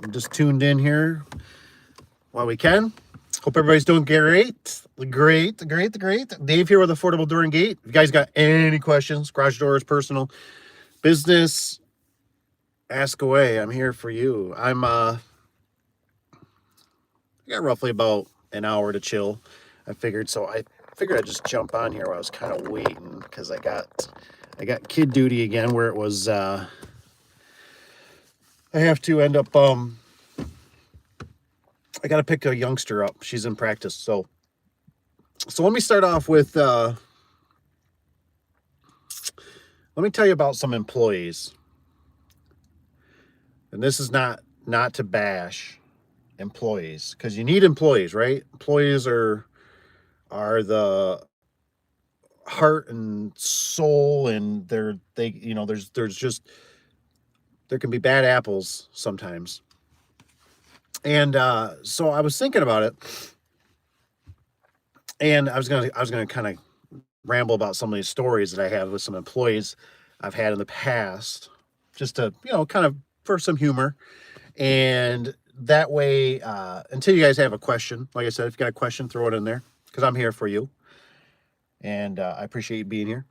I'm just tuned in here while we can. Hope everybody's doing great. Great. Dave here with Affordable Door and Gate. If you guys got any questions, garage doors, personal, business, ask away. I'm here for you. I got roughly about an hour to chill. I figured I'd just jump on here while I was kind of waiting because I got kid duty again where it was I have to end up I got to pick a youngster up. She's in practice. So let me start off with let me tell you about some employees. And this is not to bash employees, because you need employees, right? Employees are the heart and soul, and there's just there can be bad apples sometimes. And so I was thinking about it, and I was gonna kind of ramble about some of these stories that I have with some employees I've had in the past, just to kind of for some humor, and that way until you guys have a question, like I said, if you got a question, throw it in there because I'm here for you, and I appreciate you being here.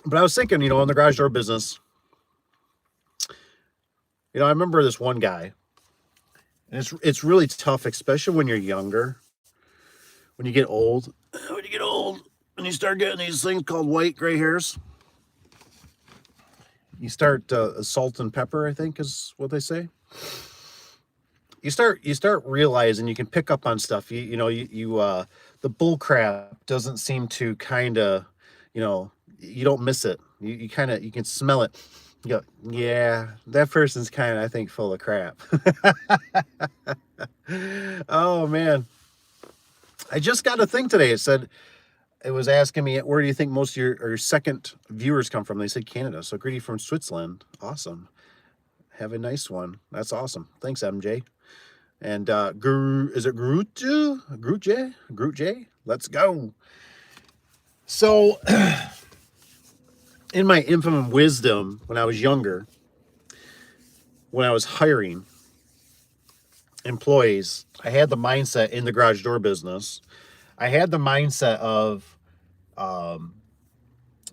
But I was thinking, in the garage door business, I remember this one guy, and it's really tough, especially when you're younger. When you get old, and you start getting these things called white gray hairs, you start salt and pepper, I think is what they say. You start realizing you can pick up on stuff. The bull crap doesn't seem to kind of, you don't miss it. You can smell it. You go, yeah, that person's kind of, I think, full of crap. Oh man. I just got a thing today. It was asking me, where do you think most of your second viewers come from? They said Canada. So greedy from Switzerland. Awesome. Have a nice one. That's awesome. Thanks, MJ. And is it Groot J? Let's go. So in my infinite wisdom, when I was younger, when I was hiring employees, I had the mindset in the garage door business. I had the mindset of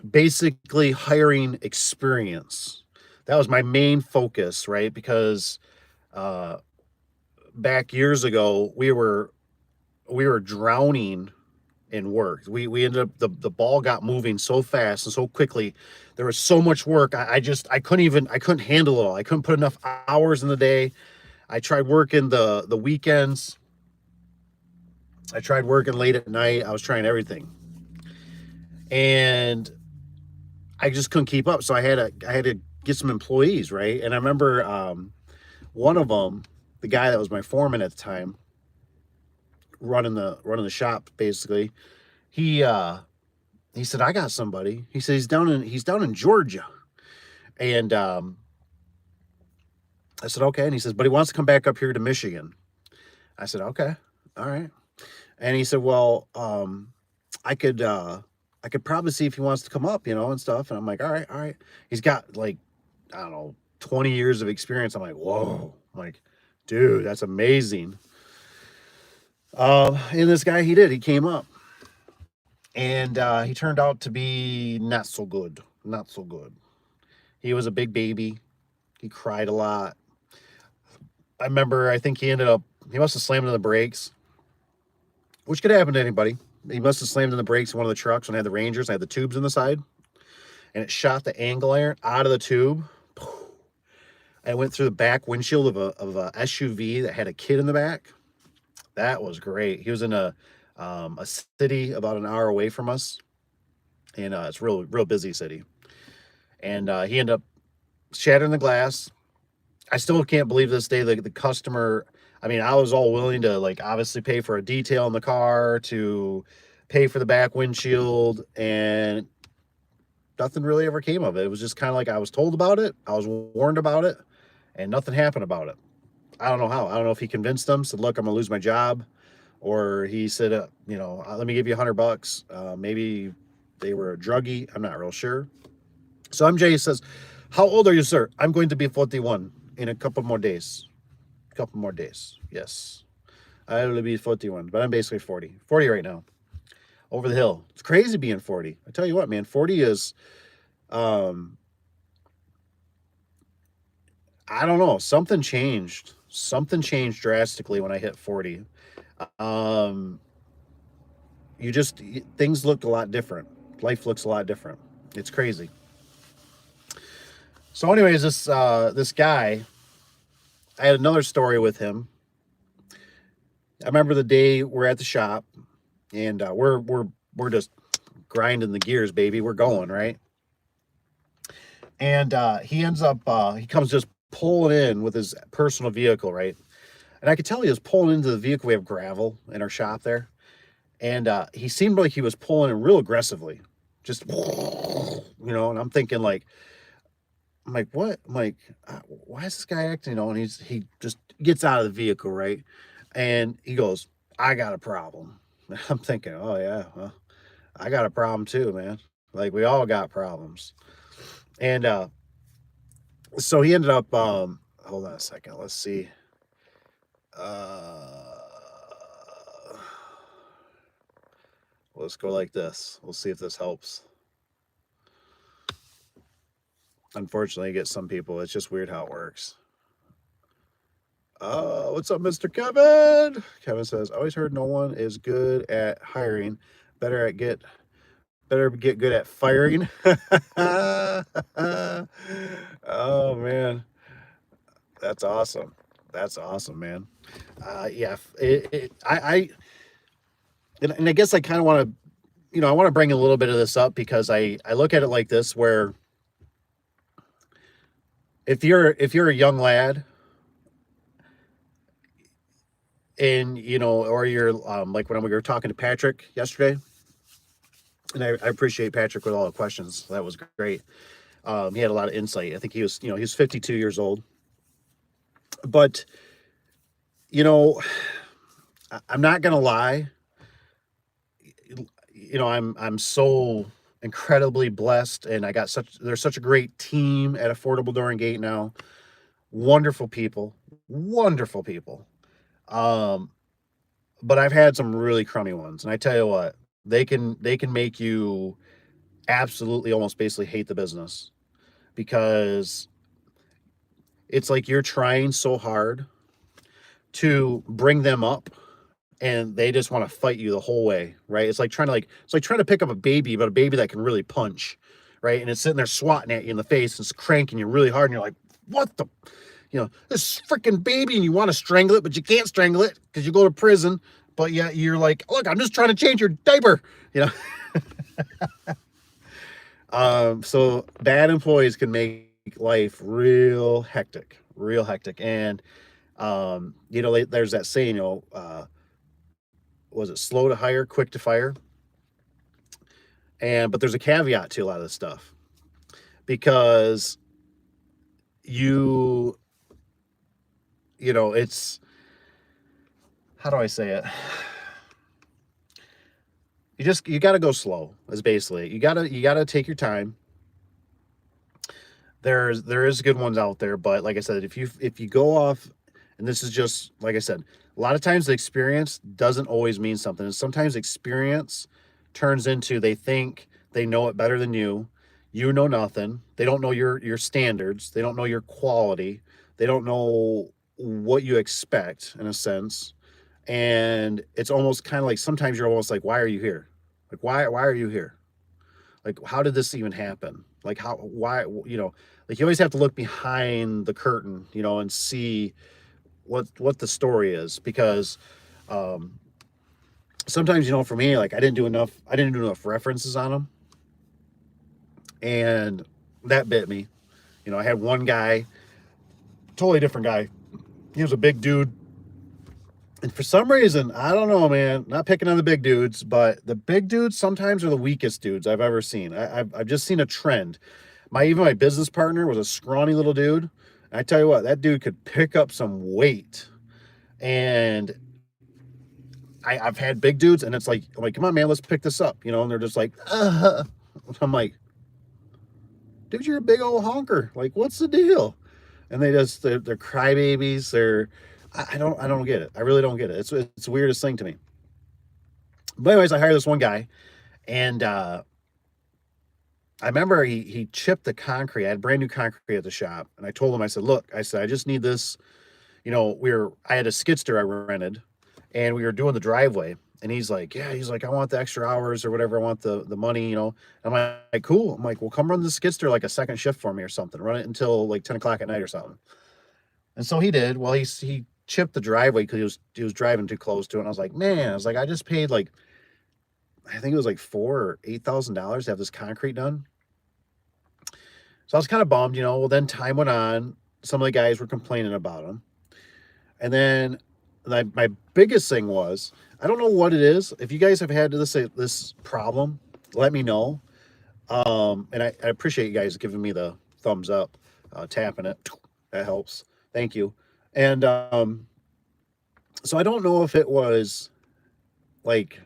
basically hiring experience. That was my main focus, right? Because back years ago, we were drowning in work. We ended up the ball got moving so fast and so quickly. There was so much work. I couldn't handle it all. I couldn't put enough hours in the day. I tried working the weekends. I tried working late at night. I was trying everything, and I just couldn't keep up. So I had to get some employees, right? And I remember one of them, the guy that was my foreman at the time, running the shop basically. He said, I got somebody. He said he's down in Georgia, and I said okay. And he says, but he wants to come back up here to Michigan. I said okay, all right. And he said, well, I could probably see if he wants to come up, and stuff. And I'm like, all right. He's got like, I don't know, 20 years of experience. I'm like, whoa. I'm like, dude, that's amazing. And this guy, he came up, and he turned out to be not so good. He was a big baby. He cried a lot. I remember, I think he must have slammed on the brakes, which could happen to anybody. He must have slammed in the brakes in one of the trucks when I had the Rangers. I had the tubes on the side, and it shot the angle iron out of the tube. And it went through the back windshield of a SUV that had a kid in the back. That was great. He was in a city about an hour away from us, and it's real busy city. And he ended up shattering the glass. I still can't believe this day the customer. I mean, I was all willing to obviously pay for a detail in the car, to pay for the back windshield, and nothing really ever came of it. It was just kind of like I was told about it, I was warned about it, and nothing happened about it. I don't know how. I don't know if he convinced them, said, look, I'm gonna lose my job, or he said, let me give you $100. Maybe they were a druggie. I'm not real sure. So MJ says, how old are you, sir? I'm going to be 41 in a couple more days. couple more days. Yes. I will be 41, but I'm basically 40. 40 right now. Over the hill. It's crazy being 40. I tell you what, man, 40 is, um, I don't know, something changed. Something changed drastically when I hit 40. Um, things look a lot different. Life looks a lot different. It's crazy. So, anyways, this guy, I had another story with him. I remember the day we're at the shop, and we're just grinding the gears, baby. We're going right, and he ends up he comes just pulling in with his personal vehicle, right, and I could tell he was pulling into the vehicle. We have gravel in our shop there, and he seemed like he was pulling in real aggressively, just and I'm thinking like, I'm like, what? I'm like, why is this guy acting? And he just gets out of the vehicle, right? And he goes, I got a problem. I'm thinking, oh yeah, well, I got a problem too, man. Like we all got problems. And so he ended up hold on a second, let's see. Uh let's go like this. We'll see if this helps. Unfortunately, I get some people, it's just weird how it works. What's up, Mr. Kevin? Kevin says, always heard no one is good at hiring, better get good at firing. Oh man, that's awesome. That's awesome, man. Yeah, and I guess I kind of want to, I want to bring a little bit of this up because I look at it like this, where if you're a young lad, and or you're like when we were talking to Patrick yesterday, and I appreciate Patrick with all the questions. That was great. He had a lot of insight. I think he was 52 years old, but I'm not gonna lie. I'm so incredibly blessed, and there's such a great team at Affordable Door and Gate now. Wonderful people, wonderful people. But I've had some really crummy ones, and I tell you what, they can make you absolutely almost basically hate the business, because it's like you're trying so hard to bring them up, and they just want to fight you the whole way, right? It's like trying to pick up a baby, but a baby that can really punch, right? And it's sitting there swatting at you in the face and it's cranking you really hard, and you're like, what the, this freaking baby, and you want to strangle it, but you can't strangle it because you go to prison. But yeah, you're like, look, I'm just trying to change your diaper, you know. So bad employees can make life real hectic, and there's that saying, was it slow to hire, quick to fire? But there's a caveat to a lot of this stuff, because it's, how do I say it? You got to go slow, is basically, you got to take your time. There is good ones out there, but like I said, if you go off, and this is just, like I said, a lot of times the experience doesn't always mean something. And sometimes experience turns into, they think they know it better than you. You know nothing. They don't know your standards. They don't know your quality. They don't know what you expect, in a sense. And it's almost kind of like, sometimes you're almost like, why are you here? Like, why are you here? Like, how did this even happen? Like, why, like, you always have to look behind the curtain, and see what the story is, because sometimes, for me, like, I didn't do enough references on them, and that bit me. I had one guy, totally different guy. He was a big dude, and for some reason, I don't know, man, not picking on the big dudes, but the big dudes sometimes are the weakest dudes I've ever seen. I've just seen a trend. Even my business partner was a scrawny little dude. And I tell you what, that dude could pick up some weight. And I've had big dudes, and it's like, I'm like, come on, man, let's pick this up, and they're just like, I'm like, dude, you're a big old honker. Like, what's the deal? And they're crybabies. I don't get it. I really don't get it. It's the weirdest thing to me. But anyways, I hired this one guy, and I remember he chipped the concrete. I had brand new concrete at the shop, and I told him, I said, look, I said, I just need this. I had a skidster I rented, and we were doing the driveway. And he's like, yeah, he's like, I want the extra hours or whatever. I want the money, I'm like, cool. I'm like, well, come run the skidster like a second shift for me or something. Run it until like 10 o'clock at night or something. And so he did. Well, he chipped the driveway because he was driving too close to it. And I was like, man, I was like, I just paid like, I think it was like $4,000 or $8,000 to have this concrete done. So I was kind of bummed. Well, then time went on. Some of the guys were complaining about him. And then my biggest thing was, I don't know what it is. If you guys have had this problem, let me know. And I appreciate you guys giving me the thumbs up, tapping it. That helps. Thank you. And so I don't know if it was like,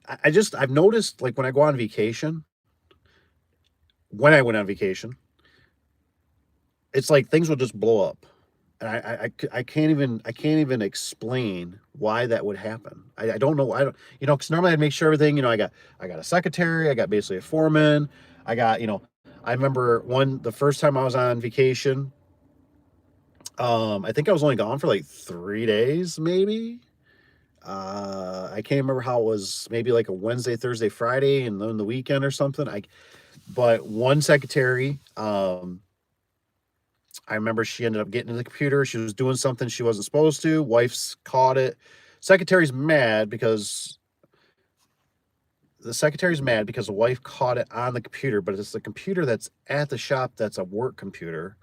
I've noticed, like, when I go on vacation, when I went on vacation, it's like things will just blow up. And I can't even explain why that would happen. I don't know. I don't, because normally I'd make sure everything, I got a secretary, I got basically a foreman, I got, I remember the first time I was on vacation, I think I was only gone for like 3 days, maybe. I can't remember how it was, maybe like a Wednesday, Thursday, Friday, and then the weekend or something. But one secretary, I remember she ended up getting to the computer. She was doing something she wasn't supposed to. Wife's caught it. Secretary's mad because the wife caught it on the computer, but it's the computer that's at the shop that's a work computer.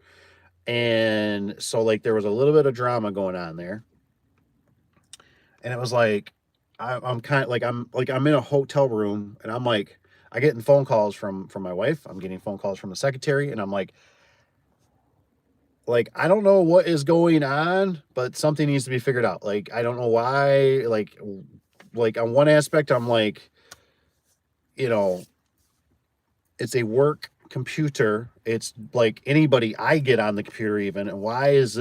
And so, like, there was a little bit of drama going on there. And it was like, I'm kind of like, I'm in a hotel room, and I'm like, I getting phone calls from my wife. I'm getting phone calls from the secretary, and I'm like, I don't know what is going on, but something needs to be figured out. Like, I don't know why. Like on one aspect, I'm like, you know, it's a work computer. It's like anybody I get on the computer even. And why is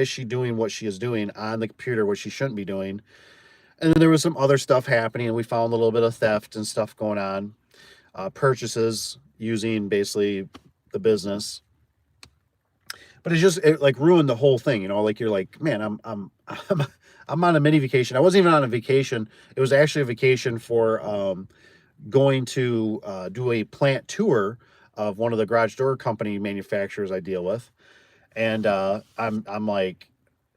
she doing what she is doing on the computer, what she shouldn't be doing? And then there was some other stuff happening, and we found a little bit of theft and stuff going on, purchases using basically the business. But it like ruined the whole thing, like, you're like, man, I'm on a mini vacation. I wasn't even on a vacation. It was actually a vacation for going to do a plant tour of one of the garage door company manufacturers I deal with. And I'm like,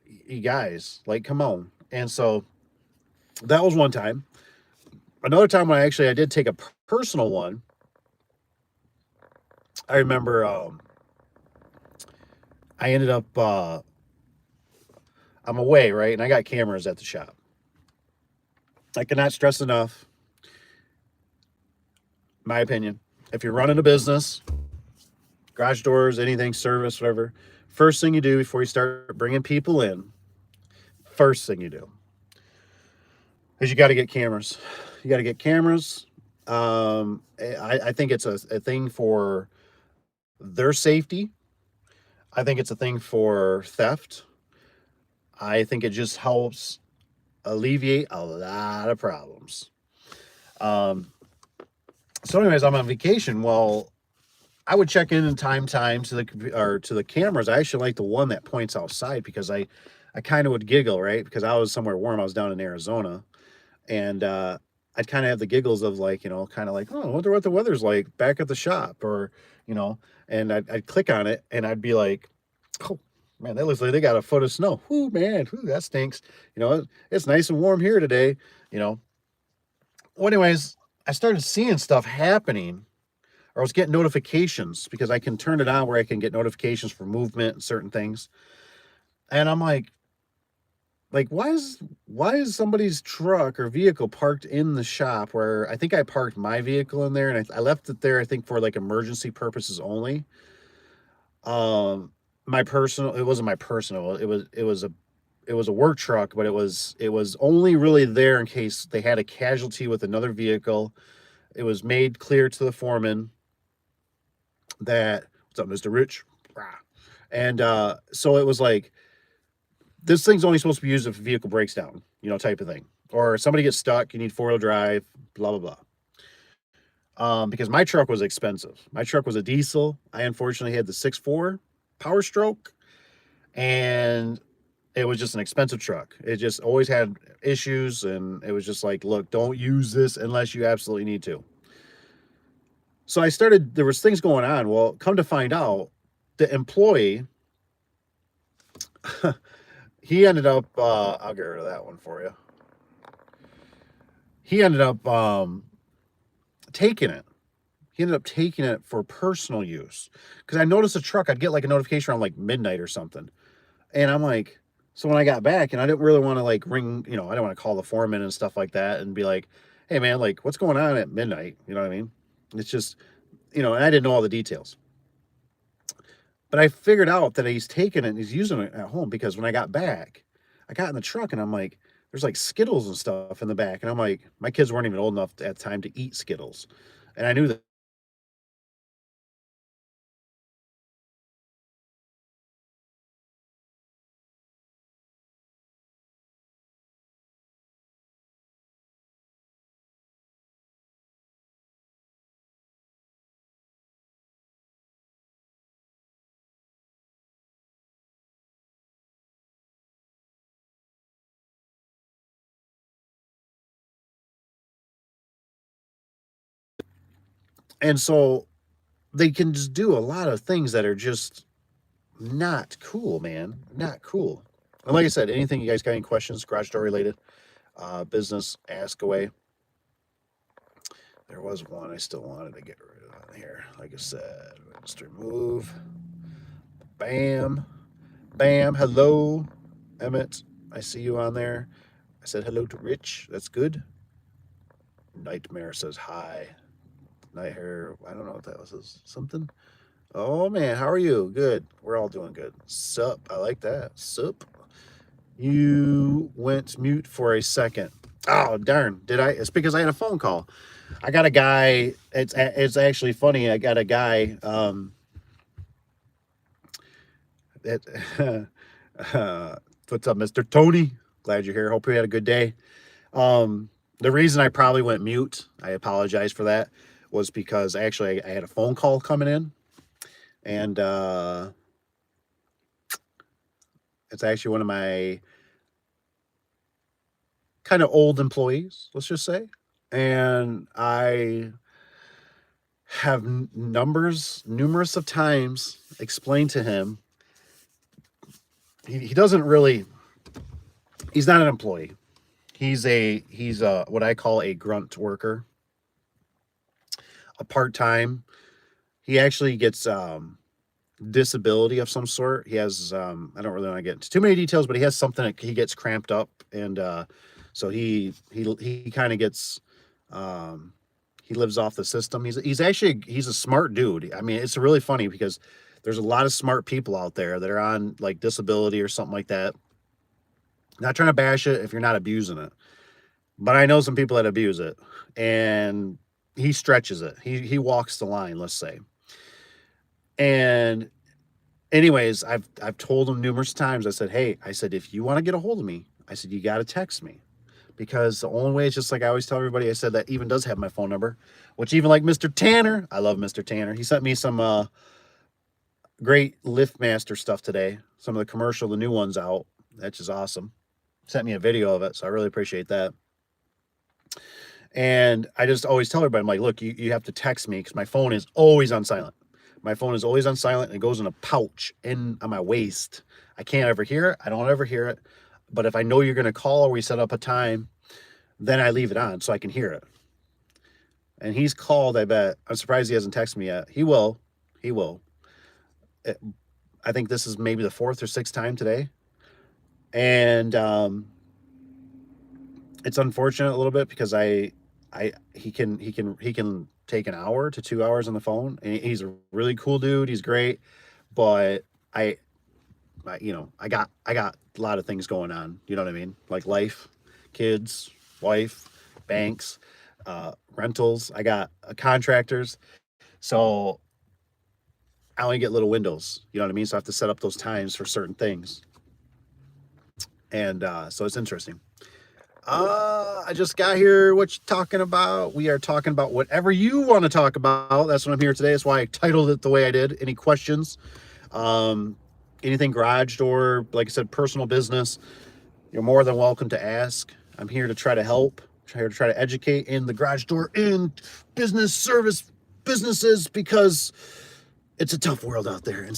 you guys, like, come on. And so that was one time. Another time when I did take a personal one, I remember I ended up I'm away, right? And I got cameras at the shop. I cannot stress enough, my opinion, if you're running a business, garage doors, anything, service, whatever, first thing you do before you start bringing people in, first thing you do is you got to get cameras. You got to get cameras. I think it's a thing for their safety. I think it's a thing for theft. I think it just helps alleviate a lot of problems. So anyways, I'm on vacation. Well, I would check in time to the cameras. I actually like the one that points outside, because I kind of would giggle, right? Because I was somewhere warm. I was down in Arizona, and I'd kind of have the giggles of, like, kind of like, oh, I wonder what the weather's like back at the shop, or, and I'd click on it, and I'd be like, oh man, that looks like they got a foot of snow. Ooh, man, ooh, that stinks. It's nice and warm here today. Well, anyways, I started seeing stuff happening, or I was getting notifications, because I can turn it on where I can get notifications for movement and certain things. And I'm like, why is somebody's truck or vehicle parked in the shop, where I think I parked my vehicle in there, and I left it there, I think, for like emergency purposes only. It wasn't my personal, it was a work truck, but it was only really there in case they had a casualty with another vehicle. It was made clear to the foreman that, what's up, Mr. Rich? And so it was like, this thing's only supposed to be used if a vehicle breaks down, type of thing. Or somebody gets stuck, you need four-wheel drive, blah, blah, blah. Because my truck was expensive. My truck was a diesel. I unfortunately had the 6.4 Power Stroke, and it was just an expensive truck. It just always had issues, and it was just like, look, don't use this unless you absolutely need to. So there was things going on. Well, come to find out, the employee, he ended up, I'll get rid of that one for you. He ended up taking it. He ended up taking it for personal use. Because I noticed a truck, I'd get like a notification around like midnight or something. And I'm like, so when I got back, and I didn't really want to like ring, I didn't want to call the foreman and stuff like that and be like, hey man, like what's going on at midnight? You know what I mean? It's just, and I didn't know all the details. But I figured out that he's taking it and he's using it at home, because when I got back, I got in the truck and I'm like, there's like Skittles and stuff in the back. And I'm like, my kids weren't even old enough at the time to eat Skittles. And I knew that. And so they can just do a lot of things that are just not cool, man. Not cool. And like I said, anything you guys got any questions, garage door related, business, ask away. There was one I still wanted to get rid of on here. Like I said, just remove. Bam. Bam. Hello, Emmett. I see you on there. I said hello to Rich. That's good. Nightmare says hi. Night hair. I don't know what that was. Something. Oh man, how are you? Good. We're all doing good. Sup. I like that. Sup. You went mute for a second. Oh darn! Did I? It's because I had a phone call. I got a guy. It's actually funny. I got a guy. That what's up, Mister Tony? Glad you're here. Hope you had a good day. The reason I probably went mute, I apologize for that, was because actually I had a phone call coming in, and it's actually one of my kind of old employees, let's just say. And I have numerous of times explained to him he doesn't really, he's not an employee. He's what I call a grunt worker, a part-time. He actually gets disability of some sort. He has I don't really want to get into too many details, but he has something that he gets cramped up, and so he kind of gets he lives off the system. He's a smart dude. I mean, it's really funny because there's a lot of smart people out there that are on like disability or something like that. Not trying to bash it if you're not abusing it, but I know some people that abuse it, and he stretches it. He walks the line, let's say. And anyways, I've told him numerous times. I said, hey, I said, if you want to get a hold of me, I said, you got to text me, because the only way is just like I always tell everybody. I said that even does have my phone number, which even like Mr. Tanner, I love Mr. Tanner. He sent me some great LiftMaster stuff today. Some of the commercial, the new ones out. That's just awesome. Sent me a video of it, so I really appreciate that. And I just always tell everybody, I'm like, look, you have to text me, because my phone is always on silent. My phone is always on silent, and it goes in a pouch on my waist. I can't ever hear it. I don't ever hear it. But if I know you're going to call or we set up a time, then I leave it on so I can hear it. And he's called, I bet. I'm surprised he hasn't texted me yet. He will. He will. I think this is maybe the 4th or 6th time today. And it's unfortunate a little bit, because he can take an hour to 2 hours on the phone, and he's a really cool dude. He's great, but I got a lot of things going on. You know what I mean? Like life, kids, wife, banks, rentals. I got contractors, so I only get little windows. You know what I mean? So I have to set up those times for certain things. And so it's interesting. I just got here. What you talking about? We are talking about whatever you want to talk about. That's what I'm here today. That's why I titled it the way I did. Any questions? Um, Anything garage door, like I said, personal business, you're more than welcome to ask. I'm here to try to help. I'm here to try to educate in the garage door and business service businesses, because it's a tough world out there. And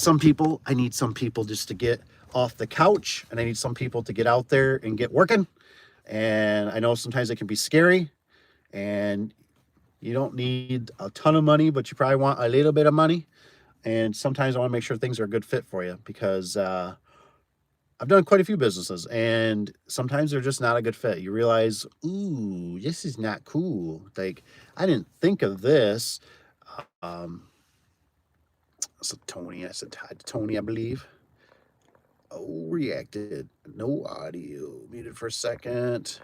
I need some people just to get off the couch, and I need some people to get out there and get working. And I know sometimes it can be scary, and you don't need a ton of money, but you probably want a little bit of money. And sometimes I want to make sure things are a good fit for you, because I've done quite a few businesses, and sometimes they're just not a good fit. You realize, ooh, this is not cool. Like, I didn't think of this. Um, so Tony, I said hi to Tony, I believe. Oh, reacted. No audio. Muted for a second.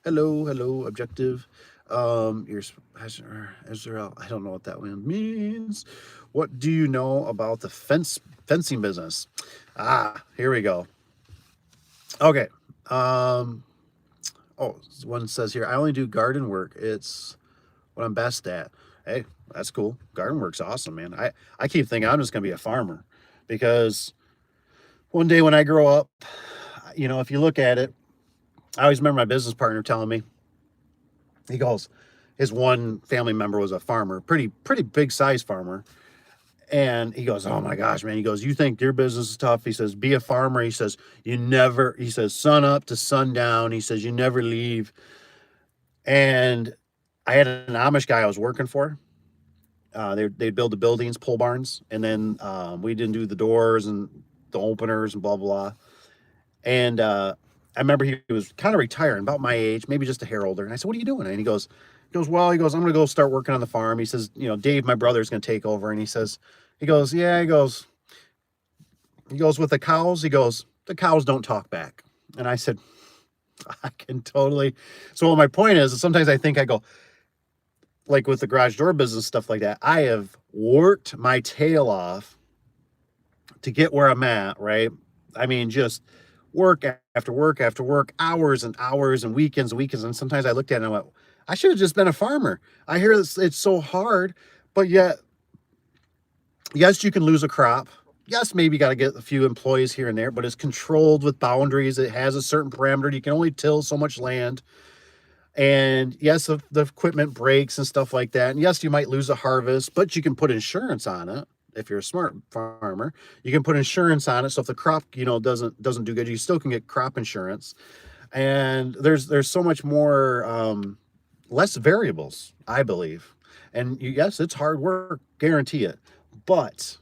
Hello, objective. You're Israel. I don't know what that one means. What do you know about the fencing business? Here we go. Okay. Oh, one says here, I only do garden work. It's what I'm best at. Hey, that's cool. Garden work's awesome, man. I keep thinking I'm just gonna be a farmer, because one day when I grow up, if you look at it, I always remember my business partner telling me, he goes, his one family member was a farmer, pretty big size farmer. And he goes, oh my gosh, man. He goes, you think your business is tough? He says, be a farmer. He says, he says, sun up to sundown. He says, you never leave. And I had an Amish guy I was working for. They'd build the buildings, pole barns. And then we didn't do the doors and the openers and blah, blah. And I remember he was kind of retiring, about my age, maybe just a hair older. And I said, what are you doing? And he goes, I'm going to go start working on the farm. He says, Dave, my brother's going to take over. And he goes, with the cows, the cows don't talk back. And I said, I can totally. So my point is sometimes I go, like with the garage door business, stuff like that, I have worked my tail off to get where I'm at, right? I mean, just work after work after work, hours and hours and weekends. And sometimes I looked at it and I went, I should have just been a farmer. I hear it's so hard, but yet, yes, you can lose a crop. Yes, maybe you got to get a few employees here and there, but it's controlled with boundaries. It has a certain parameter. You can only till so much land. And yes, the equipment breaks and stuff like that. And yes, you might lose a harvest, but you can put insurance on it. If you're a smart farmer, you can put insurance on it. So if the crop, doesn't do good, you still can get crop insurance. And there's so much more, less variables, I believe. And yes, it's hard work, guarantee it, but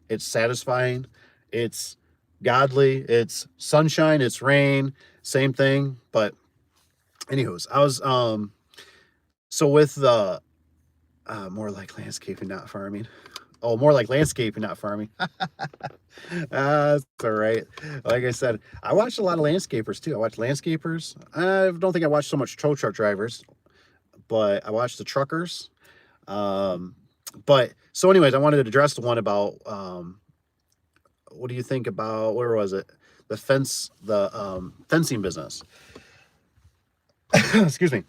it's satisfying. It's godly. It's sunshine. It's rain. Same thing. But anywho's, I was, so with the, more like landscaping, not farming. Oh, more like landscaping, not farming. That's all right. Like I said, I watched a lot of landscapers too. I watched landscapers. I don't think I watched so much tow truck drivers, but I watched the truckers. But so anyways, I wanted to address the one about, what do you think about, where was it? The fencing business. Excuse me.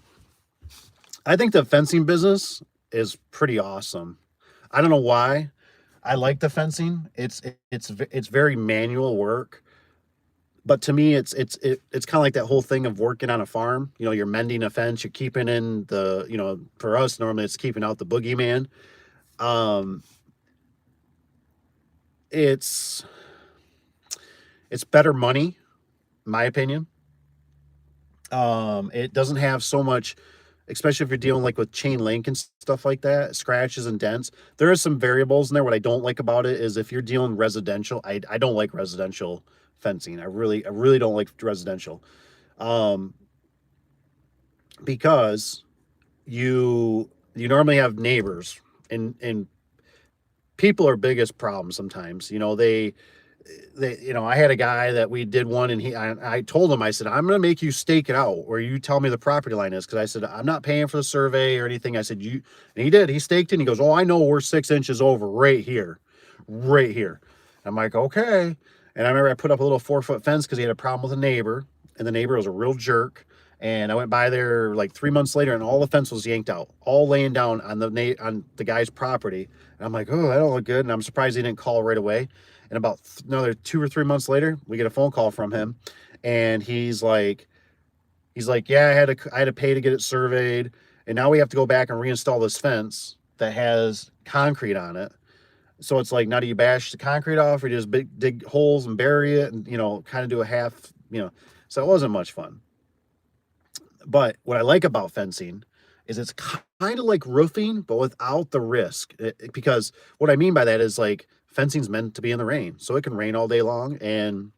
I think the fencing business is pretty awesome. I don't know why. I like the fencing. It's very manual work, but to me, it's kind of like that whole thing of working on a farm. You're mending a fence. You're keeping in the, for us normally it's keeping out the boogeyman. It's better money, in my opinion. It doesn't have so much, especially if you're dealing like with chain link and stuff like that, scratches and dents. There are some variables in there. What I don't like about it is if you're dealing residential, I don't like residential fencing. I really don't like residential. Because you normally have neighbors, and people are biggest problem sometimes. I had a guy that we did one, and I told him, I said, I'm going to make you stake it out where you tell me the property line is. Cause I said, I'm not paying for the survey or anything. I said, and he did, he staked it. And he goes, oh, I know we're 6 inches over right here. I'm like, okay. And I remember I put up a little 4-foot fence because he had a problem with a neighbor, and the neighbor was a real jerk. And I went by there like 3 months later, and all the fence was yanked out, all laying down on the guy's property. And I'm like, oh, that don't look good. And I'm surprised he didn't call right away. And about another 2 or 3 months later, we get a phone call from him, and he's like, yeah, I had to pay to get it surveyed, and now we have to go back and reinstall this fence that has concrete on it. So it's like, now do you bash the concrete off, or you just dig holes and bury it, and kind of do a half, So it wasn't much fun. But what I like about fencing is it's kind of like roofing, but without the risk. Because what I mean by that is, like, fencing's meant to be in the rain, so it can rain all day long, and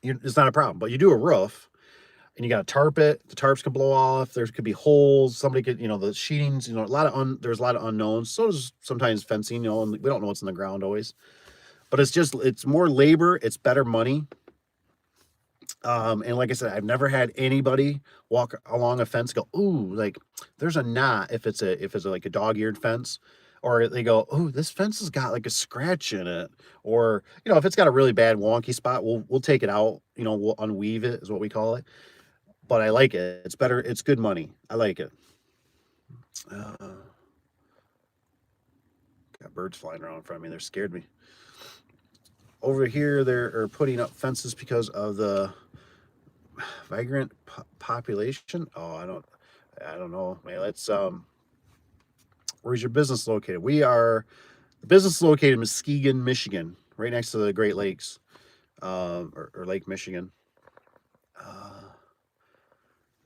it's not a problem. But you do a roof, and you got to tarp it. The tarps can blow off. There could be holes. Somebody could, the sheetings. There's a lot of unknowns. So is sometimes fencing. And we don't know what's in the ground always. But it's more labor. It's better money. And like I said, I've never had anybody walk along a fence go, ooh, like there's a knot if it's like a dog-eared fence, or they go, ooh, this fence has got like a scratch in it, or if it's got a really bad wonky spot, we'll take it out, we'll unweave it is what we call it. But I like it. It's better. It's good money. I like it. Got birds flying around in front of me. They're scared me. Over here, they're putting up fences because of the migrant population. Oh, I don't know. Man, let's where's your business located? The business is located in Muskegon, Michigan, right next to the Great Lakes, or Lake Michigan.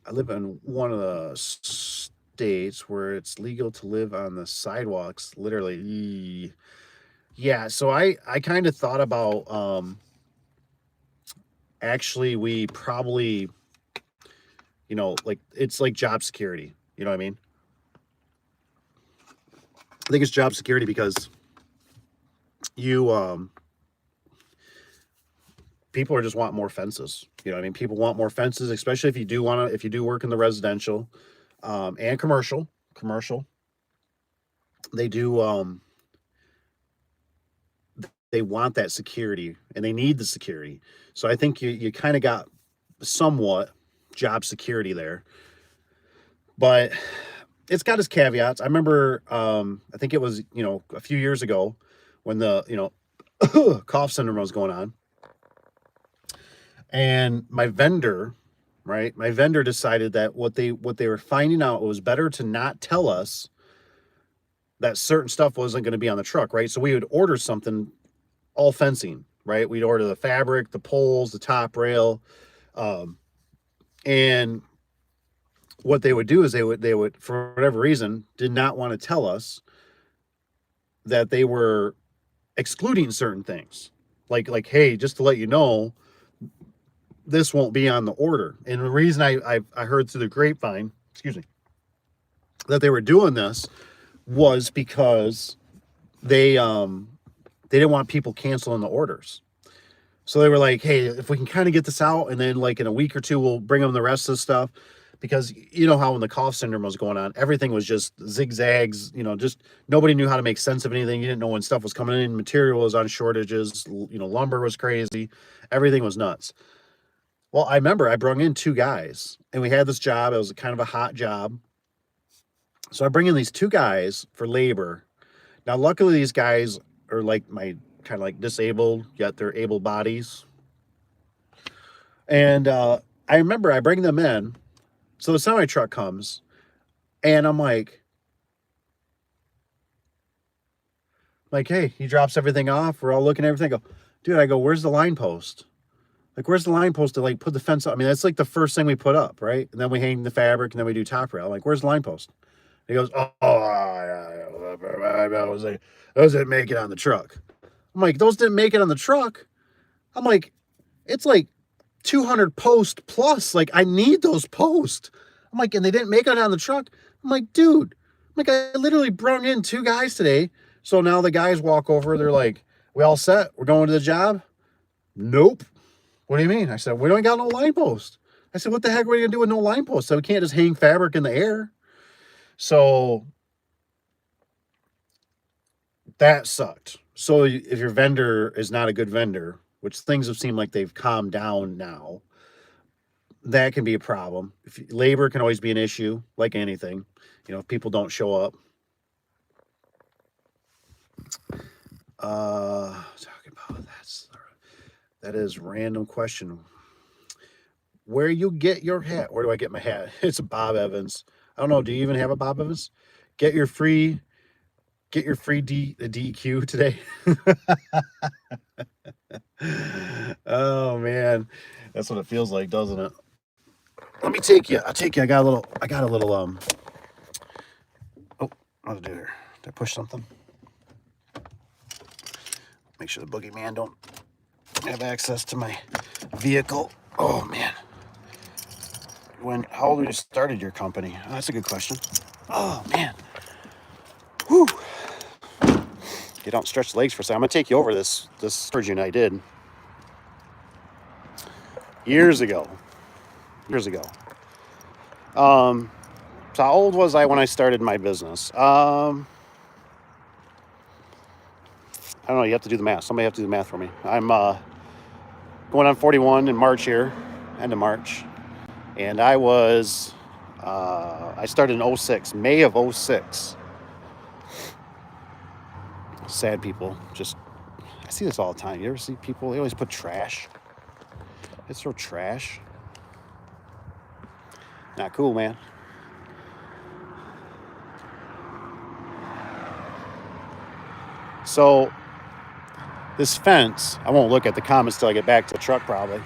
I live in one of the states where it's legal to live on the sidewalks, literally. Yeah, so I kind of thought about, actually, we probably, like, it's like job security. You know what I mean? I think it's job security because people are just want more fences. You know what I mean? People want more fences, especially if you do work in the residential, and commercial. They do, they want that security, and they need the security. So I think you kind of got somewhat job security there, but it's got its caveats. I remember, I think it was, a few years ago when the, cough syndrome was going on, and my vendor decided that what they were finding out, it was better to not tell us that certain stuff wasn't going to be on the truck, right? So we would order something, all fencing, right? We'd order the fabric, the poles, the top rail, and what they would do is they would, for whatever reason, did not want to tell us that they were excluding certain things, like, hey, just to let you know, this won't be on the order. And the reason I heard through the grapevine, excuse me, that they were doing this was because they didn't want people canceling the orders. So they were like, hey, if we can kind of get this out, and then like in a week or two, we'll bring them the rest of the stuff. Because you know how when the cough syndrome was going on, everything was just zigzags, just nobody knew how to make sense of anything. You didn't know when stuff was coming in, material was on shortages, lumber was crazy, everything was nuts. Well, I remember I brought in 2 guys, and we had this job. It was kind of a hot job. So I bring in these 2 guys for labor. Now, luckily, these guys are like my kind of like disabled, yet they're able bodies. And I remember I bring them in. So the semi truck comes, and I'm like, hey, he drops everything off. We're all looking at everything. I go, dude, where's the line post? Like, where's the line post to like put the fence up? I mean, that's like the first thing we put up, right? And then we hang the fabric, and then we do top rail. Like, where's the line post? And he goes, those didn't make it on the truck. I'm like, those didn't make it on the truck? I'm like, it's like 200 posts plus. Like, I need those posts. I'm like, and they didn't make it on the truck? I'm like, dude, I literally brought in 2 guys today. So now the guys walk over. They're like, we all set? We're going to the job? Nope. What do you mean? I said, we don't got no line post. I said, what the heck are we going to do with no line post? So we can't just hang fabric in the air. So that sucked. So if your vendor is not a good vendor, which things have seemed like they've calmed down now, that can be a problem. Labor can always be an issue, like anything. If people don't show up. Talking about that is random question. Where you get your hat? Where do I get my hat? It's a Bob Evans. I don't know. Do you even have a Bob Evans? Get your free DQ today. Oh man, that's what it feels like, doesn't it? Let me take you. I'll take you. I got a little. Oh, what did I do here? Did I push something? Make sure the boogeyman don't have access to my vehicle. Oh man. How old were you started your company? Oh, that's a good question. Oh man. Whew. Get out and stretch the legs for a second. I'm gonna take you over this surgeon I did years ago. So how old was I when I started my business? I don't know. You have to do the math. Somebody have to do the math for me. I'm going on 41 in March here, end of March, and I started in 06, May of 06. Sad people. I see this all the time. You ever see people? They always put trash. They throw trash. Not cool, man. So this fence, I won't look at the comments till I get back to the truck probably.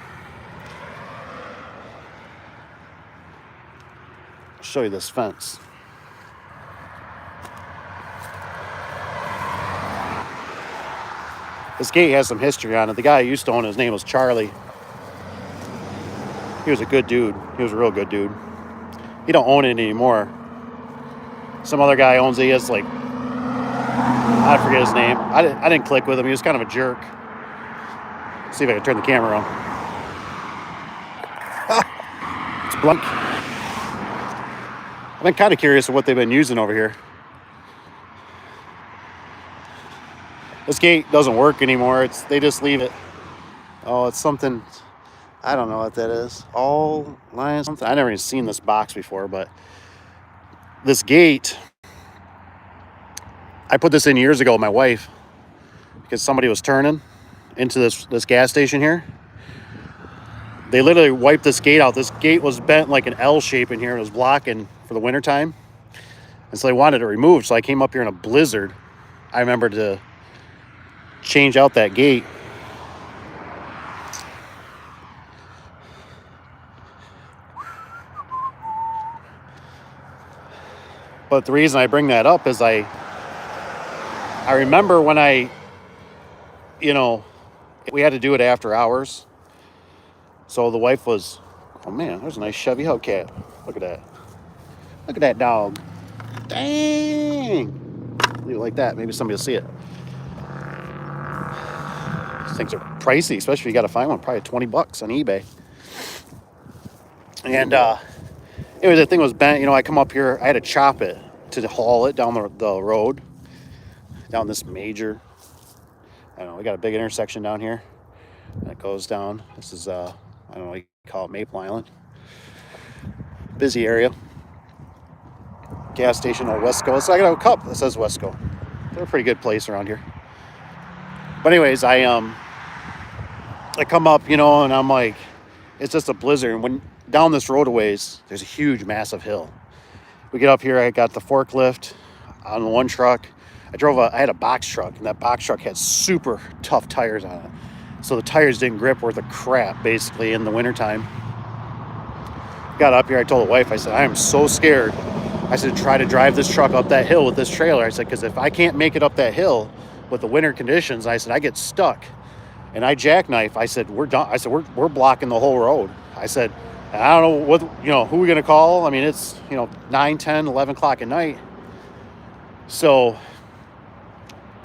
I'll show you this fence. This gate has some history on it. The guy I used to own, his name was Charlie. He was a good dude. He was a real good dude. He don't own it anymore. Some other guy owns it. He has I forget his name. I didn't click with him. He was kind of a jerk. Let's see if I can turn the camera on. It's blank. I've been kind of curious of what they've been using over here. This gate doesn't work anymore. They just leave it. Oh, it's something. I don't know what that is. All lines. Something. I never even seen this box before, but this gate. I put this in years ago with my wife because somebody was turning into this gas station here. They literally wiped this gate out. This gate was bent like an L shape in here. It was blocking for the wintertime. And so they wanted it removed. So I came up here in a blizzard. I remember to change out that gate. But the reason I bring that up is I remember when we had to do it after hours. So the wife was, oh man, there's a nice Chevy Hellcat. Look at that. Look at that dog. Dang. Leave it like that. Maybe somebody will see it. These things are pricey, especially if you got to find one. Probably $20 on eBay. And anyway, the thing was bent. I come up here. I had to chop it to haul it down the road. Down this major, I don't know, we got a big intersection down here. And it goes down. This is, I don't know what you call it, Maple Island. Busy area. Gas station, old Wesco. So I got a cup that says Wesco. They're a pretty good place around here. But anyways, I come up, and I'm like, it's just a blizzard. And when down this road a ways, there's a huge, massive hill. We get up here, I got the forklift on the one truck. I had a box truck, and that box truck had super tough tires on it. So the tires didn't grip worth a crap, basically, in the wintertime. Got up here, I told the wife, I said, I am so scared. I said, try to drive this truck up that hill with this trailer. I said, because if I can't make it up that hill with the winter conditions, I said, I get stuck. And I jackknife, I said, we're done. I said, we're blocking the whole road. I said, I don't know who we're going to call. I mean, it's, 9, 10, 11 o'clock at night. So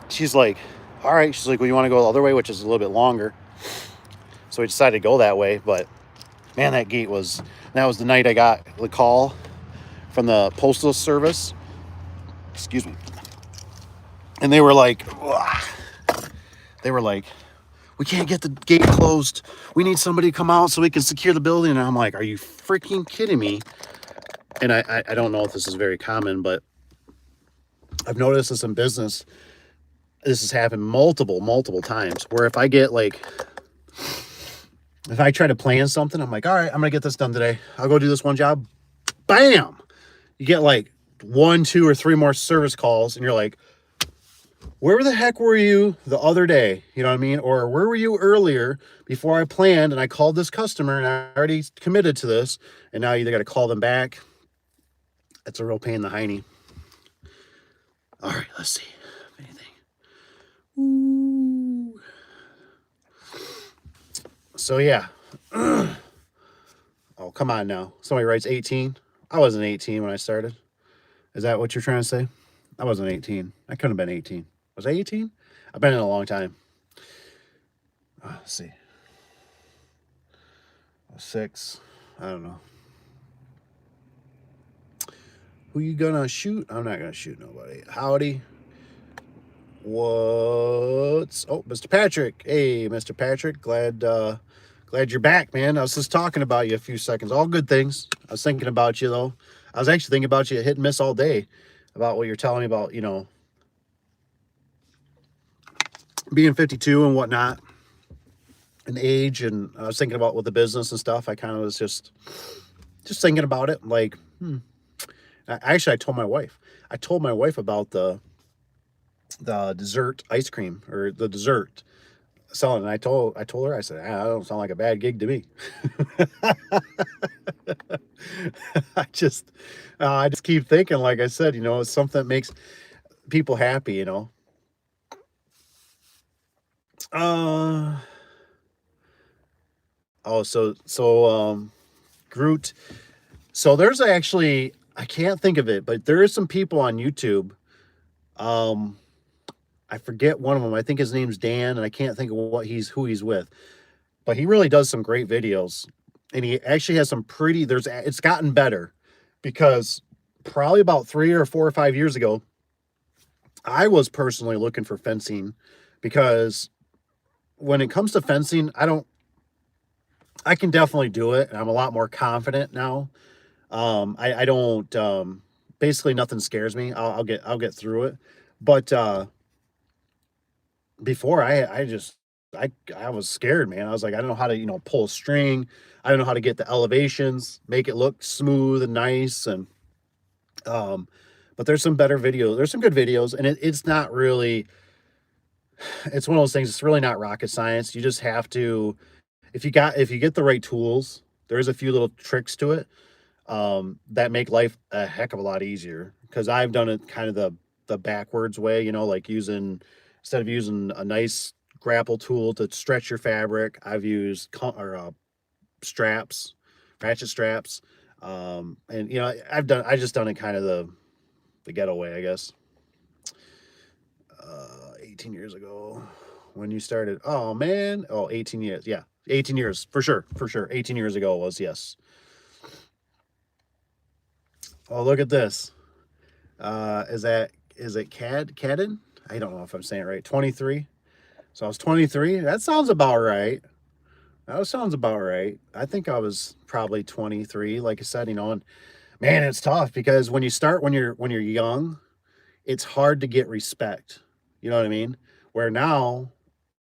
she's like, all right. She's like, well, you want to go the other way, which is a little bit longer. So we decided to go that way. But man, that was the night I got the call from the postal service. Excuse me. And they were like, we can't get the gate closed. We need somebody to come out so we can secure the building. And I'm like, are you freaking kidding me? And I don't know if this is very common, but I've noticed this in business. This has happened multiple times where if I get like, if I try to plan something, I'm like, all right, I'm going to get this done today. I'll go do this one job. Bam! You get like 1, 2, or 3 more service calls and you're like, where the heck were you the other day? You know what I mean? Or where were you earlier before I planned and I called this customer and I already committed to this and now you either got to call them back. It's a real pain in the hiney. All right, let's see. Anything. Ooh. So yeah. Oh, come on now. Somebody writes 18. I wasn't 18 when I started. Is that what you're trying to say? I wasn't 18. I couldn't have been 18. Was I 18? I've been in a long time. Let's see. 6. I don't know. Who you gonna shoot? I'm not gonna shoot nobody. Howdy. What's... Oh, Mr. Patrick. Hey, Mr. Patrick. Glad you're back, man. I was just talking about you a few seconds. All good things. I was thinking about you, though. I was actually thinking about you hit and miss all day about what you're telling me about, you know, being 52 and whatnot and age. And I was thinking about with the business and stuff. I kind of was just thinking about it. Like, Actually, I told my wife. I told my wife about the dessert ice cream or the dessert selling. And I told her, I said, that don't sound like a bad gig to me. I just keep thinking, like I said, you know, it's something that makes people happy, you know. Groot. So there's actually, I can't think of it, but there is some people on YouTube. I forget one of them. I think his name's Dan, and I can't think of who he's with. But he really does some great videos. And he actually has some pretty, it's gotten better because probably about 3 or 4 or 5 years ago, I was personally looking for fencing because when it comes to fencing, I can definitely do it. And I'm a lot more confident now. I don't, basically nothing scares me. I'll get through it. But, before I was scared, man. I was like, I don't know how to, you know, pull a string. I don't know how to get the elevations, make it look smooth and nice. And, but there's some better videos. There's some good videos and it's not really, it's one of those things. It's really not rocket science. You just have to, if you get the right tools, there's a few little tricks to it, that make life a heck of a lot easier. Cause I've done it kind of the backwards way, you know, like instead of using a nice grapple tool to stretch your fabric, I've used straps, ratchet straps. And you know, I just done it kind of the ghetto way, I guess. 18 years ago when you started. Oh man. Oh, 18 years. Yeah. 18 years for sure. 18 years ago was, yes. Oh, look at this. Is it Cadden? I don't know if I'm saying it right. 23. So I was 23. That sounds about right. I think I was probably 23, like I said, you know, and man, it's tough because when you start when you're young, it's hard to get respect. You know what I mean? Where now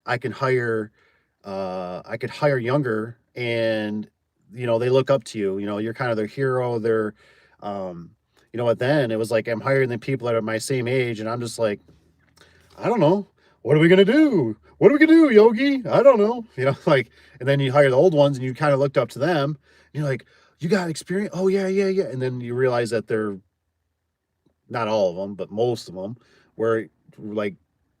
I can I could hire younger and you know, they look up to you, you know, you're kind of their hero. Um, you know what, then it was like I'm hiring the people that are my same age and I'm just like, I don't know. What are we gonna do? What are we gonna do, Yogi? I don't know. You know, like, and then you hire the old ones and you kind of looked up to them. And you're like, you got experience? Oh yeah, yeah, yeah. And then you realize that they're not all of them, but most of them were like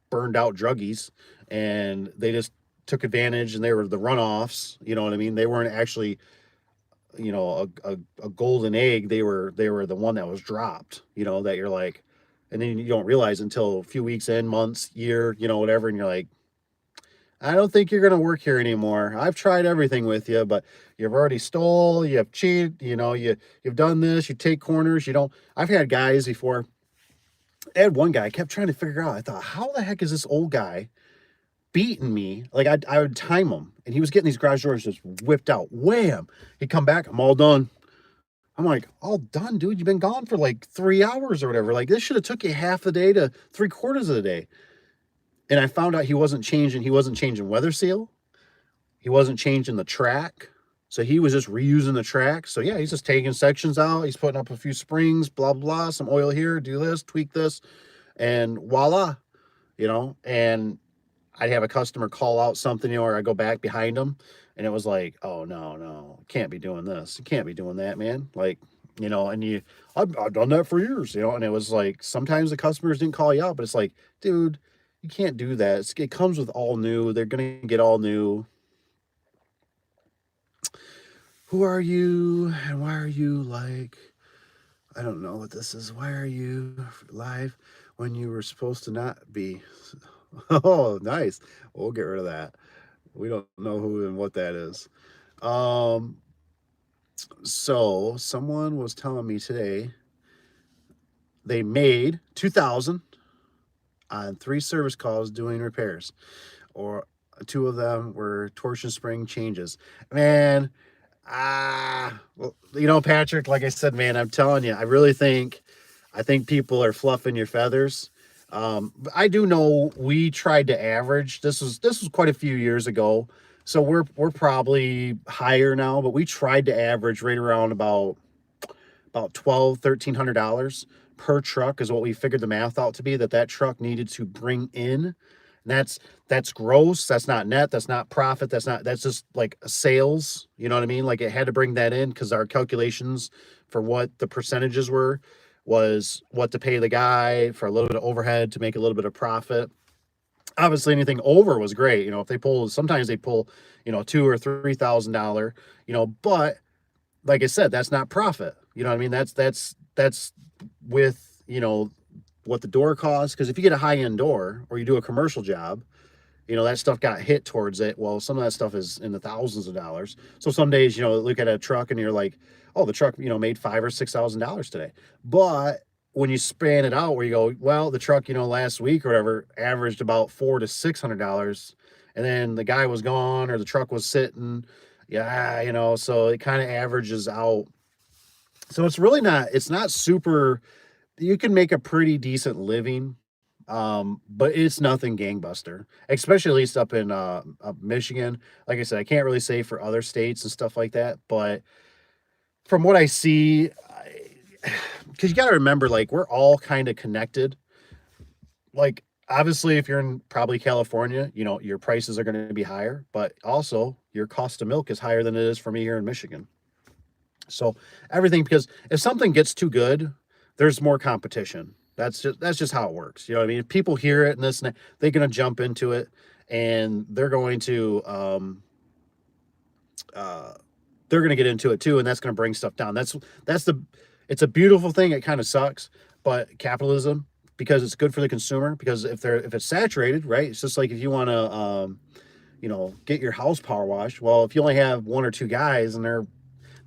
burned out druggies, and they just took advantage, and they were the runoffs. You know what I mean? They weren't actually, you know, a golden egg. They were the one that was dropped. You know, that you're like, and then you don't realize until a few weeks in, months, year, you know, whatever, and you're like, I don't think you're gonna work here anymore. I've tried everything with you, but you've already stole, you have cheated, you know, you've done this, you take corners, you don't. I've had guys before. I had one guy I kept trying to figure out. I thought, how the heck is this old guy beating me. Like I would time him, and he was getting these garage doors just whipped out. Wham! He'd come back. I'm all done. I'm like, all done, dude. You've been gone for like 3 hours or whatever. Like this should have took you half the day to 3/4 of the day. And I found out he wasn't changing. He wasn't changing weather seal. He wasn't changing the track. So he was just reusing the track. So yeah, he's just taking sections out. He's putting up a few springs, blah, blah, some oil here, do this, tweak this, and voila, and I'd have a customer call out something, or I go back behind them, and it was like, oh no, can't be doing this. You can't be doing that, man. Like, and I've done that for years, and it was like, sometimes the customers didn't call you out, but it's like, dude, you can't do that. It comes with all new. They're going to get all new. Who are you and why are you like, I don't know what this is. Why are you live when you were supposed to not be? Oh, nice. We'll get rid of that. We don't know who and what that is. So someone was telling me today they made 2,000 on 3 service calls doing repairs, or 2 of them were torsion spring changes. Man, well, Patrick, like I said, man, I'm telling you, I think people are fluffing your feathers. I do know we tried to average. This was quite a few years ago, so we're probably higher now, but we tried to average right around about $1,200-$1,300 per truck is what we figured the math out to be, that truck needed to bring in. And that's gross. That's not net. That's not profit. That's just like sales. You know what I mean? Like it had to bring that in because our calculations for what the percentages was what to pay the guy for a little bit of overhead to make a little bit of profit. Obviously anything over was great. If sometimes they pull, $2,000 or $3,000, but like I said, that's not profit. You know what I mean? That's with, what the door costs. Because if you get a high-end door or you do a commercial job, that stuff got hit towards it. Well, some of that stuff is in the thousands of dollars. So some days, look at a truck and you're like, oh, the truck, made $5,000 or $6,000 today. But when you span it out where you go, well, the truck, last week or whatever averaged about $400 to $600, and then the guy was gone or the truck was sitting. Yeah, so it kind of averages out. So it's not super, you can make a pretty decent living, but it's nothing gangbuster, especially at least up in up Michigan. Like I said, I can't really say for other states and stuff like that, but from what I see, because you got to remember, like, we're all kind of connected. Like, obviously, if you're in probably California, your prices are going to be higher, but also your cost of milk is higher than it is for me here in Michigan. So everything, because if something gets too good, there's more competition. That's just how it works. You know what I mean? If people hear it and this and that, they're going to jump into it, and they're going to get into it too, and that's going to bring stuff down. It's a beautiful thing. It kind of sucks, but capitalism, because it's good for the consumer. Because if it's saturated, right? It's just like if you want to get your house power washed. Well, if you only have 1 or 2 guys and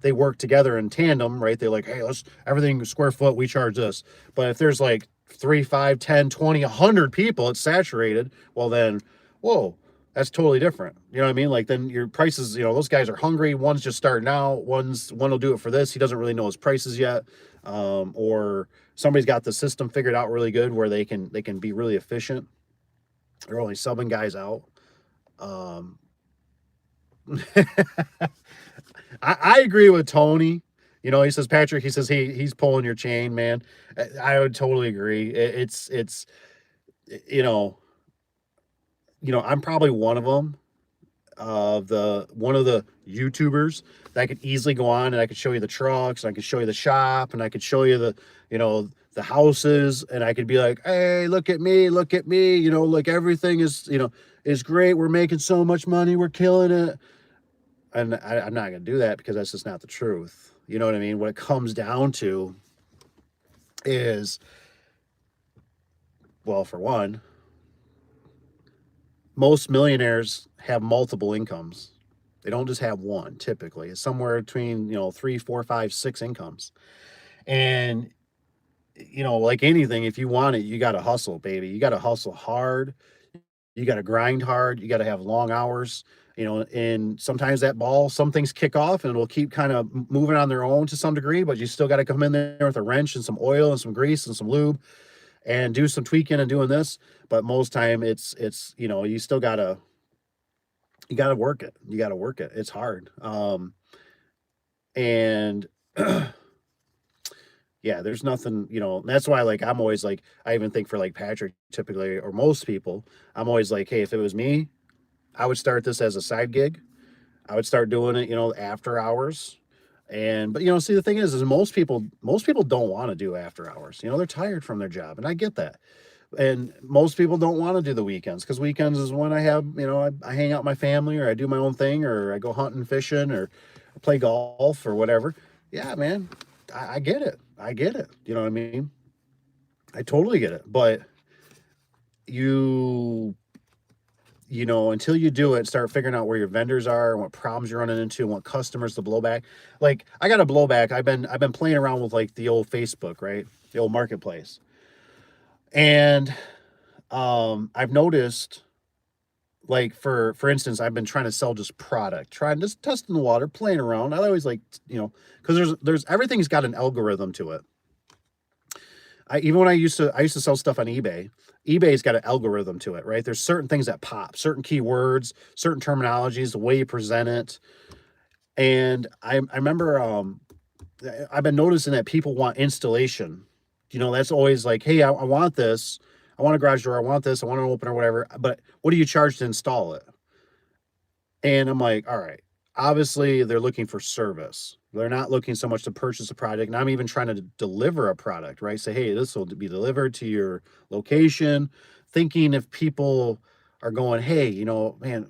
they work together in tandem, right? They're like, hey, let's everything square foot, we charge this. But if there's like 3, 5, 10, 20, 100 people, it's saturated. Well, then, whoa, that's totally different. You know what I mean? Like then your prices, those guys are hungry. One's just starting out. One will do it for this. He doesn't really know his prices yet. Or somebody's got the system figured out really good where they can be really efficient. They're only subbing guys out. I agree with Tony. He says, Patrick, he says he's pulling your chain, man. I would totally agree. It's I'm probably one of them, one of the YouTubers that I could easily go on and I could show you the trucks and I could show you the shop and I could show you the houses, and I could be like, hey, look at me, like everything is great. We're making so much money. We're killing it. And I'm not going to do that because that's just not the truth. You know what I mean? What it comes down to is, well, for one, most millionaires have multiple incomes. They don't just have one. Typically, it's somewhere between 3, 4, 5, 6 incomes. And like anything, if you want it, you got to hustle, baby. You got to hustle hard. You got to grind hard. You got to have long hours, and sometimes that ball, some things kick off and it'll keep kind of moving on their own to some degree, but you still got to come in there with a wrench and some oil and some grease and some lube and do some tweaking and doing this. But most time it's, you still you gotta work it. You gotta work it. It's hard. And yeah, there's nothing, that's why like I'm always like, I even think for like Patrick typically or most people, I'm always like, hey, if it was me, I would start this as a side gig. I would start doing it, after hours. And but see the thing is most people don't want to do after hours. They're tired from their job, and I get that. And most people don't want to do the weekends because weekends is when I have, I hang out with my family or I do my own thing or I go hunting, fishing or play golf or whatever. Yeah, man, I get it. I get it. You know what I mean? I totally get it. But you, until you do it, start figuring out where your vendors are and what problems you're running into and what customers to blow back. Like I got a blowback. I've been playing around with like the old Facebook, right? The old marketplace. And I've noticed, like for instance, I've been trying to sell just product, trying just testing the water, playing around. I always like, because there's everything's got an algorithm to it. Even when I used to sell stuff on eBay. eBay's got an algorithm to it, right? There's certain things that pop, certain keywords, certain terminologies, the way you present it. And I remember I've been noticing that people want installation. That's always like, hey, I want this. I want a garage door. I want this. I want an opener, whatever. But what do you charge to install it? And I'm like, all right, obviously they're looking for service. They're not looking so much to purchase a product. And I'm even trying to deliver a product, right? Say, hey, this will be delivered to your location. Thinking if people are going, hey, man,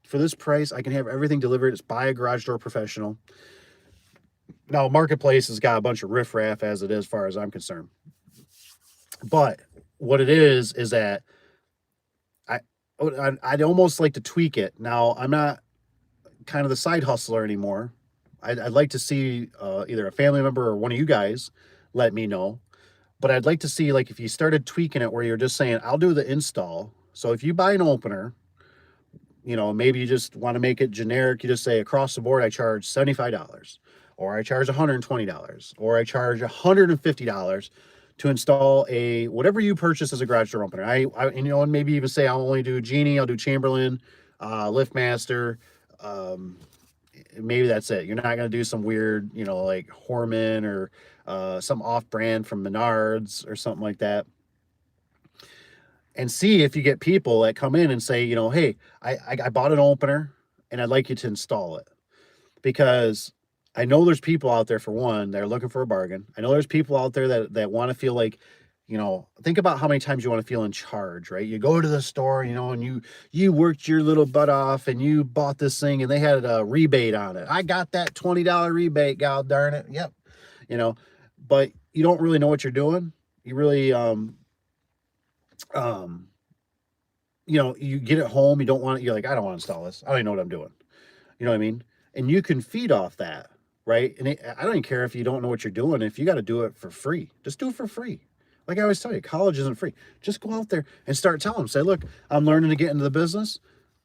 for this price, I can have everything delivered. It's by a garage door professional. Now, Marketplace has got a bunch of riffraff as it is, as far as I'm concerned. But what it is that I I'd almost like to tweak it. Now, I'm not kind of the side hustler anymore. I'd like to see either a family member or one of you guys let me know. But I'd like to see, like, if you started tweaking it where you're just saying, I'll do the install. So if you buy an opener, maybe you just want to make it generic. You just say across the board, I charge $75, or I charge $120, or I charge $150 to install a whatever you purchase as a garage door opener. And maybe even say I'll only do Genie, I'll do Chamberlain, LiftMaster. Maybe that's it. You're not going to do some weird, like Horman or some off-brand from Menards or something like that. And see if you get people that come in and say, hey, I bought an opener and I'd like you to install it. Because I know there's people out there, for one, that are looking for a bargain. I know there's people out there that want to feel like, think about how many times you want to feel in charge, right? You go to the store, and you worked your little butt off and you bought this thing and they had a rebate on it. I got that $20 rebate, god darn it. Yep. But you don't really know what you're doing. You really, you get it home, you don't want it, you're like, I don't want to install this. I don't even know what I'm doing. You know what I mean? And you can feed off that, right? And I don't even care if you don't know what you're doing. If you got to do it for free, just do it for free. Like I always tell you, college isn't free. Just go out there and start telling them. Say, look, I'm learning to get into the business.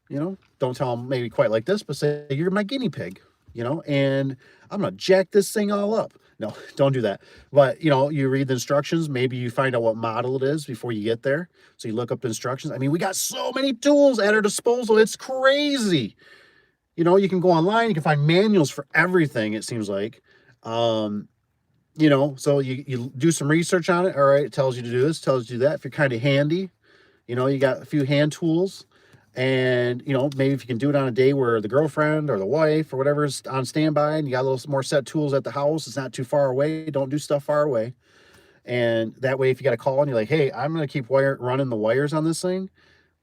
Don't tell them maybe quite like this, but say, you're my guinea pig, and I'm going to jack this thing all up. No, don't do that. But, you read the instructions. Maybe you find out what model it is before you get there. So you look up the instructions. I mean, we got so many tools at our disposal. It's crazy. You can go online, you can find manuals for everything, it seems like. So you do some research on it. All right, it tells you to do this, tells you to do that. If you're kind of handy, you got a few hand tools. And, maybe if you can do it on a day where the girlfriend or the wife or whatever is on standby and you got a little more set tools at the house, it's not too far away. Don't do stuff far away. And that way, if you got a call and you're like, hey, I'm going to keep running the wires on this thing,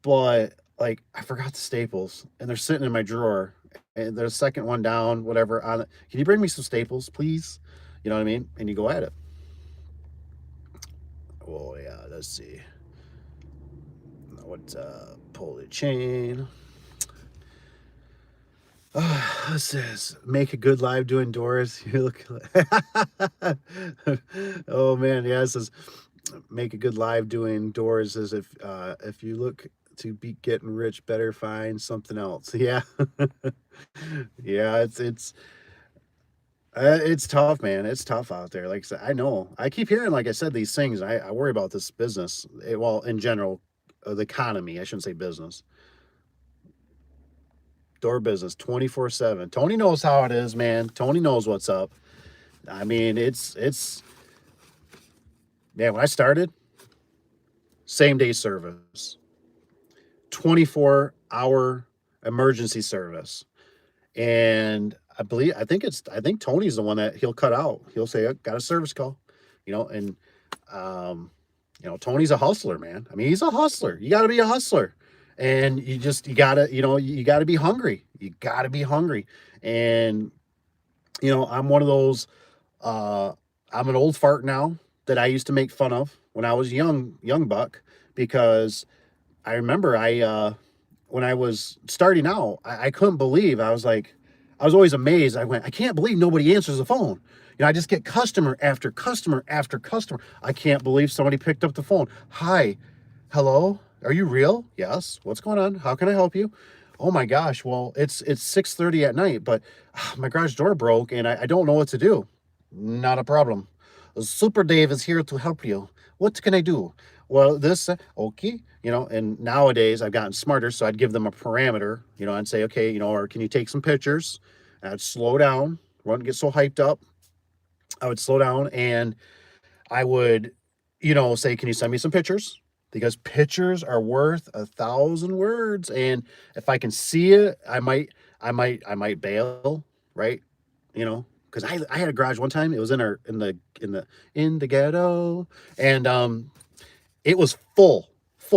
but like, I forgot the staples and they're sitting in my drawer. And there's a second one down, whatever. On it. Can you bring me some staples, please? You know what I mean? And you go at it. Oh, yeah, let's see. What, pull the chain. This says, make a good live doing doors. You look oh, man, yeah, it says, make a good live doing doors as if you look to be getting rich, better find something else. Yeah. Yeah, it's tough, man. It's tough out there. Like I said, I know. I keep hearing, like I said, these things. I worry about this business. Well, in general, the economy. I shouldn't say business. Door business, 24/7. Tony knows how it is, man. Tony knows what's up. I mean, it's man. When I started, same day service, 24-hour emergency service, and I think Tony's the one that he'll cut out. He'll say, "I got a service call," and um, Tony's a hustler, man. I mean, he's a hustler. You got to be a hustler, and you gotta, you gotta be hungry. You gotta be hungry, and I'm one of those. Uh, I'm an old fart now that I used to make fun of when I was young buck, because I remember when I was starting out, I couldn't believe. I was always amazed. I can't believe nobody answers the phone. I just get customer after customer after customer. I can't believe somebody picked up the phone. Hi, hello, are you real? Yes. What's going on? How can I help you? Oh my gosh. Well, it's 6:30 at night, but my garage door broke and I don't know what to do. Not a problem. Super Dave is here to help you. What can I do? Well, this, okay, and nowadays I've gotten smarter, so I'd give them a parameter, I'd say, okay, or can you take some pictures? I'd slow down, wouldn't get so hyped up. I would slow down and I would, say, can you send me some pictures? Because pictures are worth 1,000 words. And if I can see it, I might bail, right? Because I had a garage one time. It was in the ghetto, and it was full.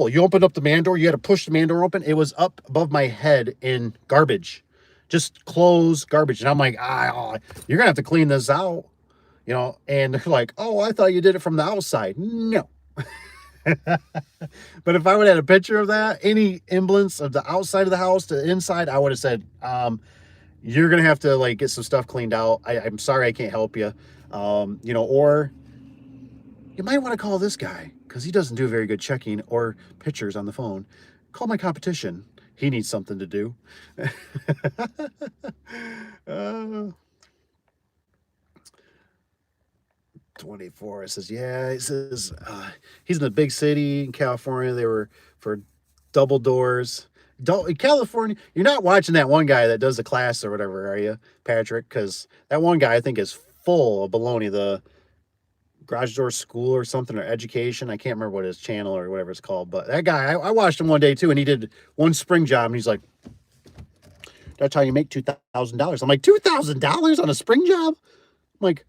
You opened up the man door. You had to push the man door open. It was up above my head in garbage, just clothes, garbage. And I'm like, you're gonna have to clean this out, And they're like, oh, I thought you did it from the outside. No. But if I would have had a picture of that, any semblance of the outside of the house to the inside, I would have said, you're gonna have to like get some stuff cleaned out. I'm sorry, I can't help you. Or you might want to call this guy because he doesn't do very good checking or pictures on the phone. Call my competition. He needs something to do. uh, 24. It says, yeah, it says he's in a big city in California. They were for double doors. California, you're not watching that one guy that does the class or whatever, are you, Patrick? Because that one guy I think is full of baloney. The garage door school or something, or education. I can't remember what his channel or whatever it's called. But that guy, I watched him one day too, and he did one spring job, and he's like, "That's how you make $2,000." I'm like, $2,000 on a spring job? I'm like,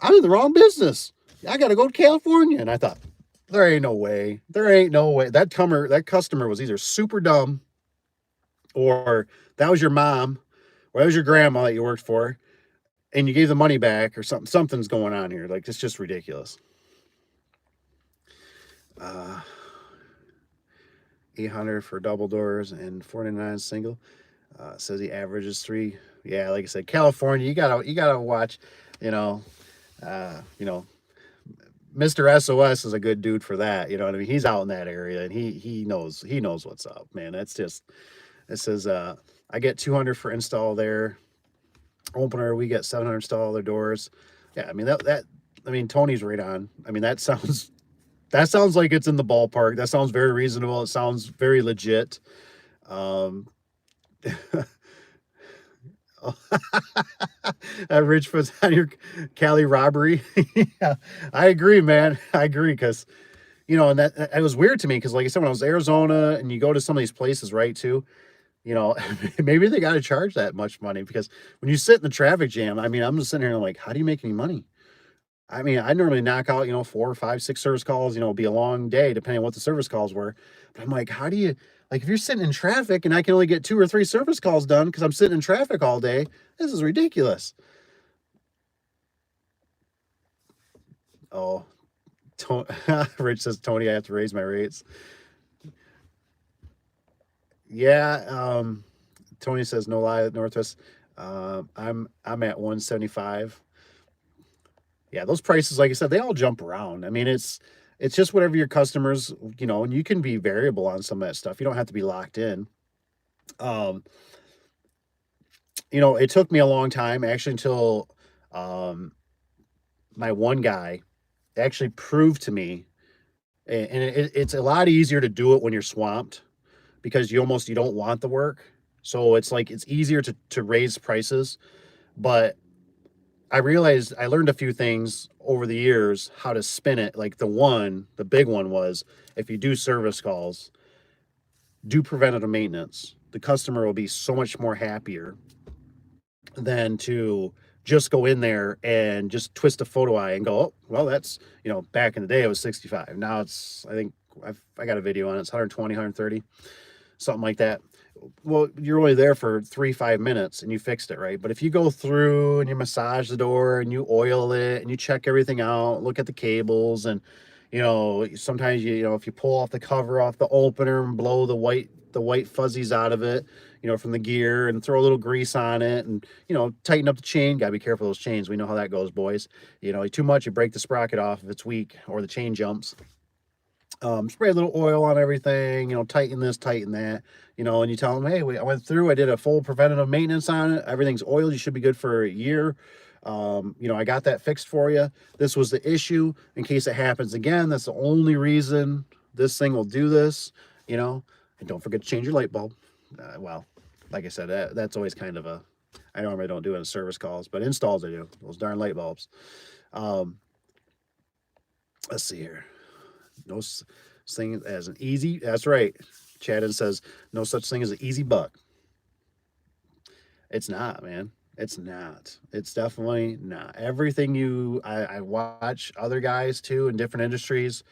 I'm in the wrong business. I got to go to California. And I thought, there ain't no way. There ain't no way. That customer was either super dumb, or that was your mom, or that was your grandma that you worked for, and you gave the money back, or something. Something's going on here. Like, it's just ridiculous. 800 for double doors and 49 single. Says the average is 3. Yeah, like I said, California, you gotta watch. You know, Mr. SOS is a good dude for that. You know what I mean? He's out in that area, and he knows what's up, man. It says I get 200 for install there. Opener, we get 700 install their doors. Yeah, I mean Tony's right on. I mean that sounds like it's in the ballpark. That sounds very reasonable. It sounds very legit. Rich puts on your Cali robbery. Yeah, I agree, man. I agree, because and that it was weird to me, because like I said, when I was in Arizona and you go to some of these places, right, too, maybe they got to charge that much money, because when you sit in the traffic jam, I mean, I'm just sitting here and I'm like, how do you make any money? I mean, I normally knock out, 4, 5, 6 service calls, it'll be a long day depending on what the service calls were. But I'm like, how do you, like, if you're sitting in traffic and I can only get 2 or 3 service calls done because I'm sitting in traffic all day, this is ridiculous. Oh, Rich says, Tony, I have to raise my rates. Yeah. Tony says, no lie, Northwest. I'm at 175. Yeah, those prices, like I said, they all jump around. I mean, it's It's just whatever your customers, and you can be variable on some of that stuff. You don't have to be locked in. Um, it took me a long time actually until um, my one guy actually proved to me, and it's a lot easier to do it when you're swamped because you don't want the work. So it's like it's easier to raise prices. But I realized I learned a few things over the years how to spin it. Like the big one was if you do service calls, do preventative maintenance. The customer will be so much more happier than to just go in there and just twist a photo eye and go, oh, well, that's, back in the day it was 65. Now I think I got a video on it. It's 120, 130, something like that. Well, you're only there for 3-5 minutes and you fixed it, right? But if you go through and you massage the door and you oil it and you check everything out, look at the cables, and sometimes if you pull off the cover off the opener and blow the white fuzzies out of it, from the gear, and throw a little grease on it, and tighten up the chain. Gotta be careful of those chains. We know how that goes, boys. Too much, you break the sprocket off if it's weak or the chain jumps. Spray a little oil on everything, tighten this, tighten that, and you tell them, hey, I went through, I did a full preventative maintenance on it. Everything's oiled. You should be good for a year. I got that fixed for you. This was the issue. In case it happens again, that's the only reason this thing will do this, and don't forget to change your light bulb. Well, like I said, that's always kind of I normally don't do it in service calls, but installs I do, those darn light bulbs. Let's see here. No thing as an easy. That's right. Chadden says no such thing as an easy buck. It's not, man. It's not. It's definitely not. Everything I watch other guys too in different industries,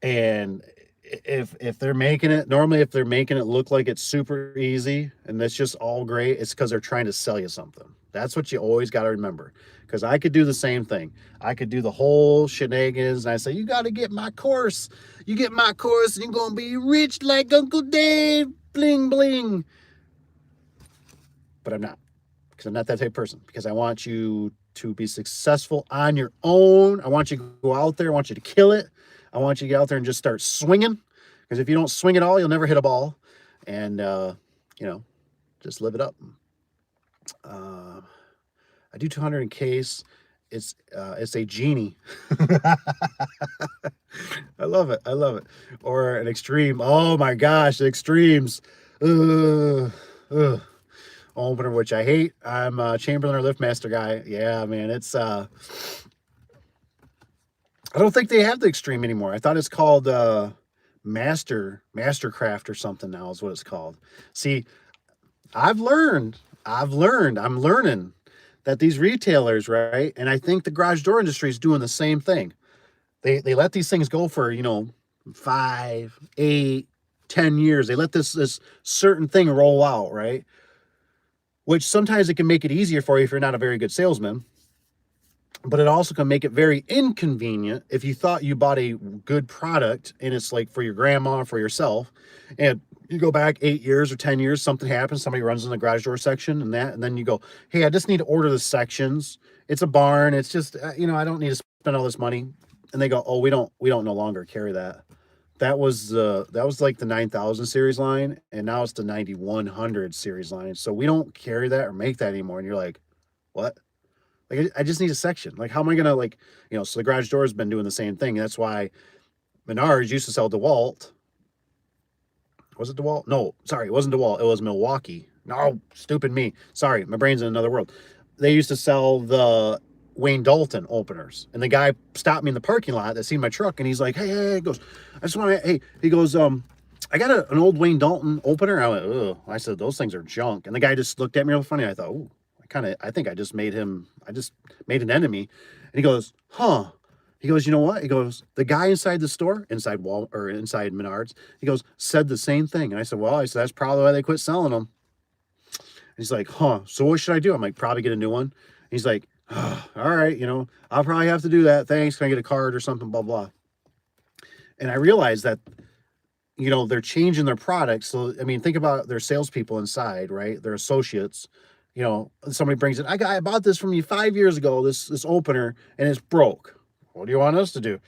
and if they're making it normally, if they're making it look like it's super easy and that's just all great, it's because they're trying to sell you something. That's what you always got to remember. Because I could do the same thing. I could do the whole shenanigans, and I say, you got to get my course. You get my course, and you're going to be rich like Uncle Dave. Bling, bling. But I'm not. Because I'm not that type of person. Because I want you to be successful on your own. I want you to go out there. I want you to kill it. I want you to get out there and just start swinging. Because if you don't swing at all, you'll never hit a ball. And, just live it up. I do 200 in case it's a genie. I love it. I love it. Or an extreme. Oh my gosh, the extremes. Opener, which I hate. I'm a Chamberlain or Liftmaster guy. Yeah, man, it's I don't think they have the extreme anymore. I thought it's called Mastercraft or something now is what it's called. See, I'm learning that these retailers, right? And I think the garage door industry is doing the same thing. They let these things go for, 5, 8, 10 years. They let this certain thing roll out, right? Which sometimes it can make it easier for you if you're not a very good salesman. But it also can make it very inconvenient if you thought you bought a good product and it's like for your grandma, for yourself, and you go back 8 years or 10 years, something happens, somebody runs in the garage door section and then you go, hey, I just need to order the sections. It's a barn. It's just, I don't need to spend all this money. And they go, oh, we don't no longer carry that. That was like the 9000 series line, and now it's the 9100 series line. So we don't carry that or make that anymore. And you're like, what? Like, I just need a section. Like, how am I going to, so the garage door has been doing the same thing. That's why Menards used to sell DeWalt. Was it DeWalt? No, sorry, it wasn't DeWalt. It was Milwaukee. No, stupid me. Sorry, my brain's in another world. They used to sell the Wayne Dalton openers. And the guy stopped me in the parking lot that seen my truck, and he's like, hey, he goes, I just want to, he goes, I got an old Wayne Dalton opener. I went, ugh. I said, those things are junk. And the guy just looked at me real funny. I thought, ooh, I think I just made an enemy. And he goes, huh. He goes, you know what? He goes, the guy inside the store, inside Menards, he goes, said the same thing. And I said, that's probably why they quit selling them. And he's like, huh, so what should I do? I'm like, probably get a new one. And he's like, oh, all right, I'll probably have to do that. Thanks. Can I get a card or something? Blah, blah. And I realized that, they're changing their products. So, I mean, think about their salespeople inside, right? Their associates. Somebody brings it. I bought this from you 5 years ago, this opener, and it's broke. What do you want us to do?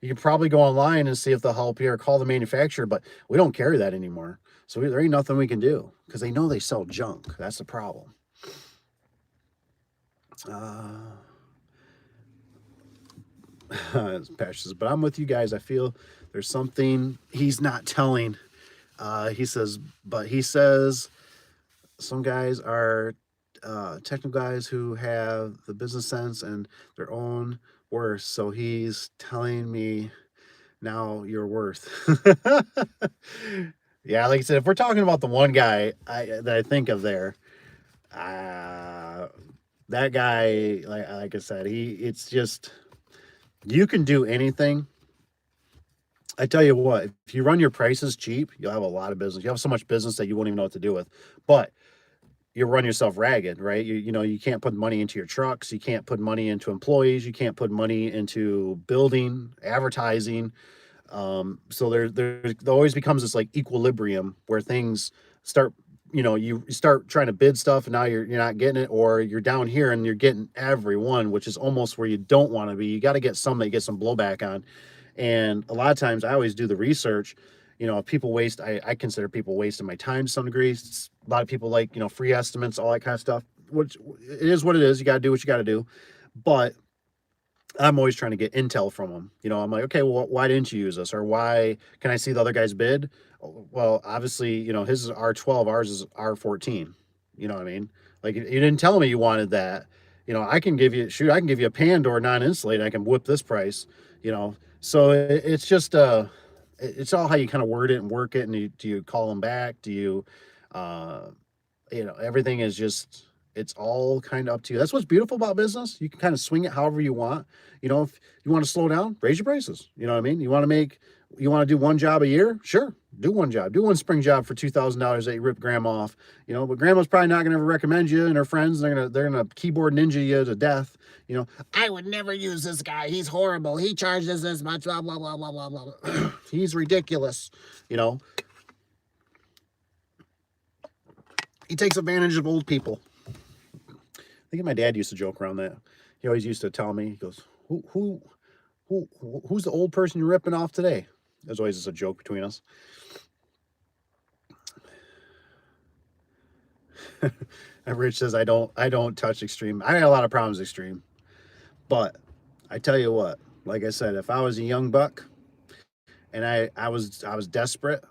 You can probably go online and see if they'll help you or call the manufacturer, but we don't carry that anymore. So there ain't nothing we can do because they know they sell junk. That's the problem. Uh, Patch says, but I'm with you guys. I feel there's something he's not telling. He says some guys are technical guys who have the business sense and their own worth. So he's telling me now you're worth. Yeah, like I said, if we're talking about the one guy that I think of there, uh, that guy, like I said, it's just, you can do anything. I tell you what, if you run your prices cheap, you'll have a lot of business. You have so much business that you won't even know what to do with. But you run yourself ragged, right? You can't put money into your trucks. You can't put money into employees. You can't put money into building, advertising. So there always becomes this like equilibrium where things start, you start trying to bid stuff and now you're not getting it, or you're down here and you're getting everyone, which is almost where you don't want to be. You got to get some that you get some blowback on. And a lot of times I always do the research. If people waste, I consider people wasting my time to some degree. A lot of people like, free estimates, all that kind of stuff, which it is what it is. You got to do what you got to do. But I'm always trying to get intel from them. I'm like, okay, well, why didn't you use this? Or why can I see the other guy's bid? Well, obviously, his is R12, ours is R14. You know what I mean? Like, you didn't tell me you wanted that. I can give you, I can give you a pan door non-insulated. I can whip this price, So it's just, it's all how you kind of word it and work it. And do you call them back? Do you, uh, everything is just, it's all kind of up to you. That's what's beautiful about business. You can kind of swing it however you want. If you want to slow down, raise your prices. You know what I mean? You want to do one job a year? Sure. Do one job. Do one spring job for $2,000 that you rip grandma off. But grandma's probably not going to recommend you, and her friends, they're gonna keyboard ninja you to death. I would never use this guy. He's horrible. He charges this much. Blah blah blah blah blah blah. He's ridiculous. He takes advantage of old people. I think my dad used to joke around that. He always used to tell me, he goes, who's the old person you're ripping off today? There's always just a joke between us. And Rich says, I don't touch extreme. I had a lot of problems with extreme. But I tell you what, like I said, if I was a young buck and I was desperate,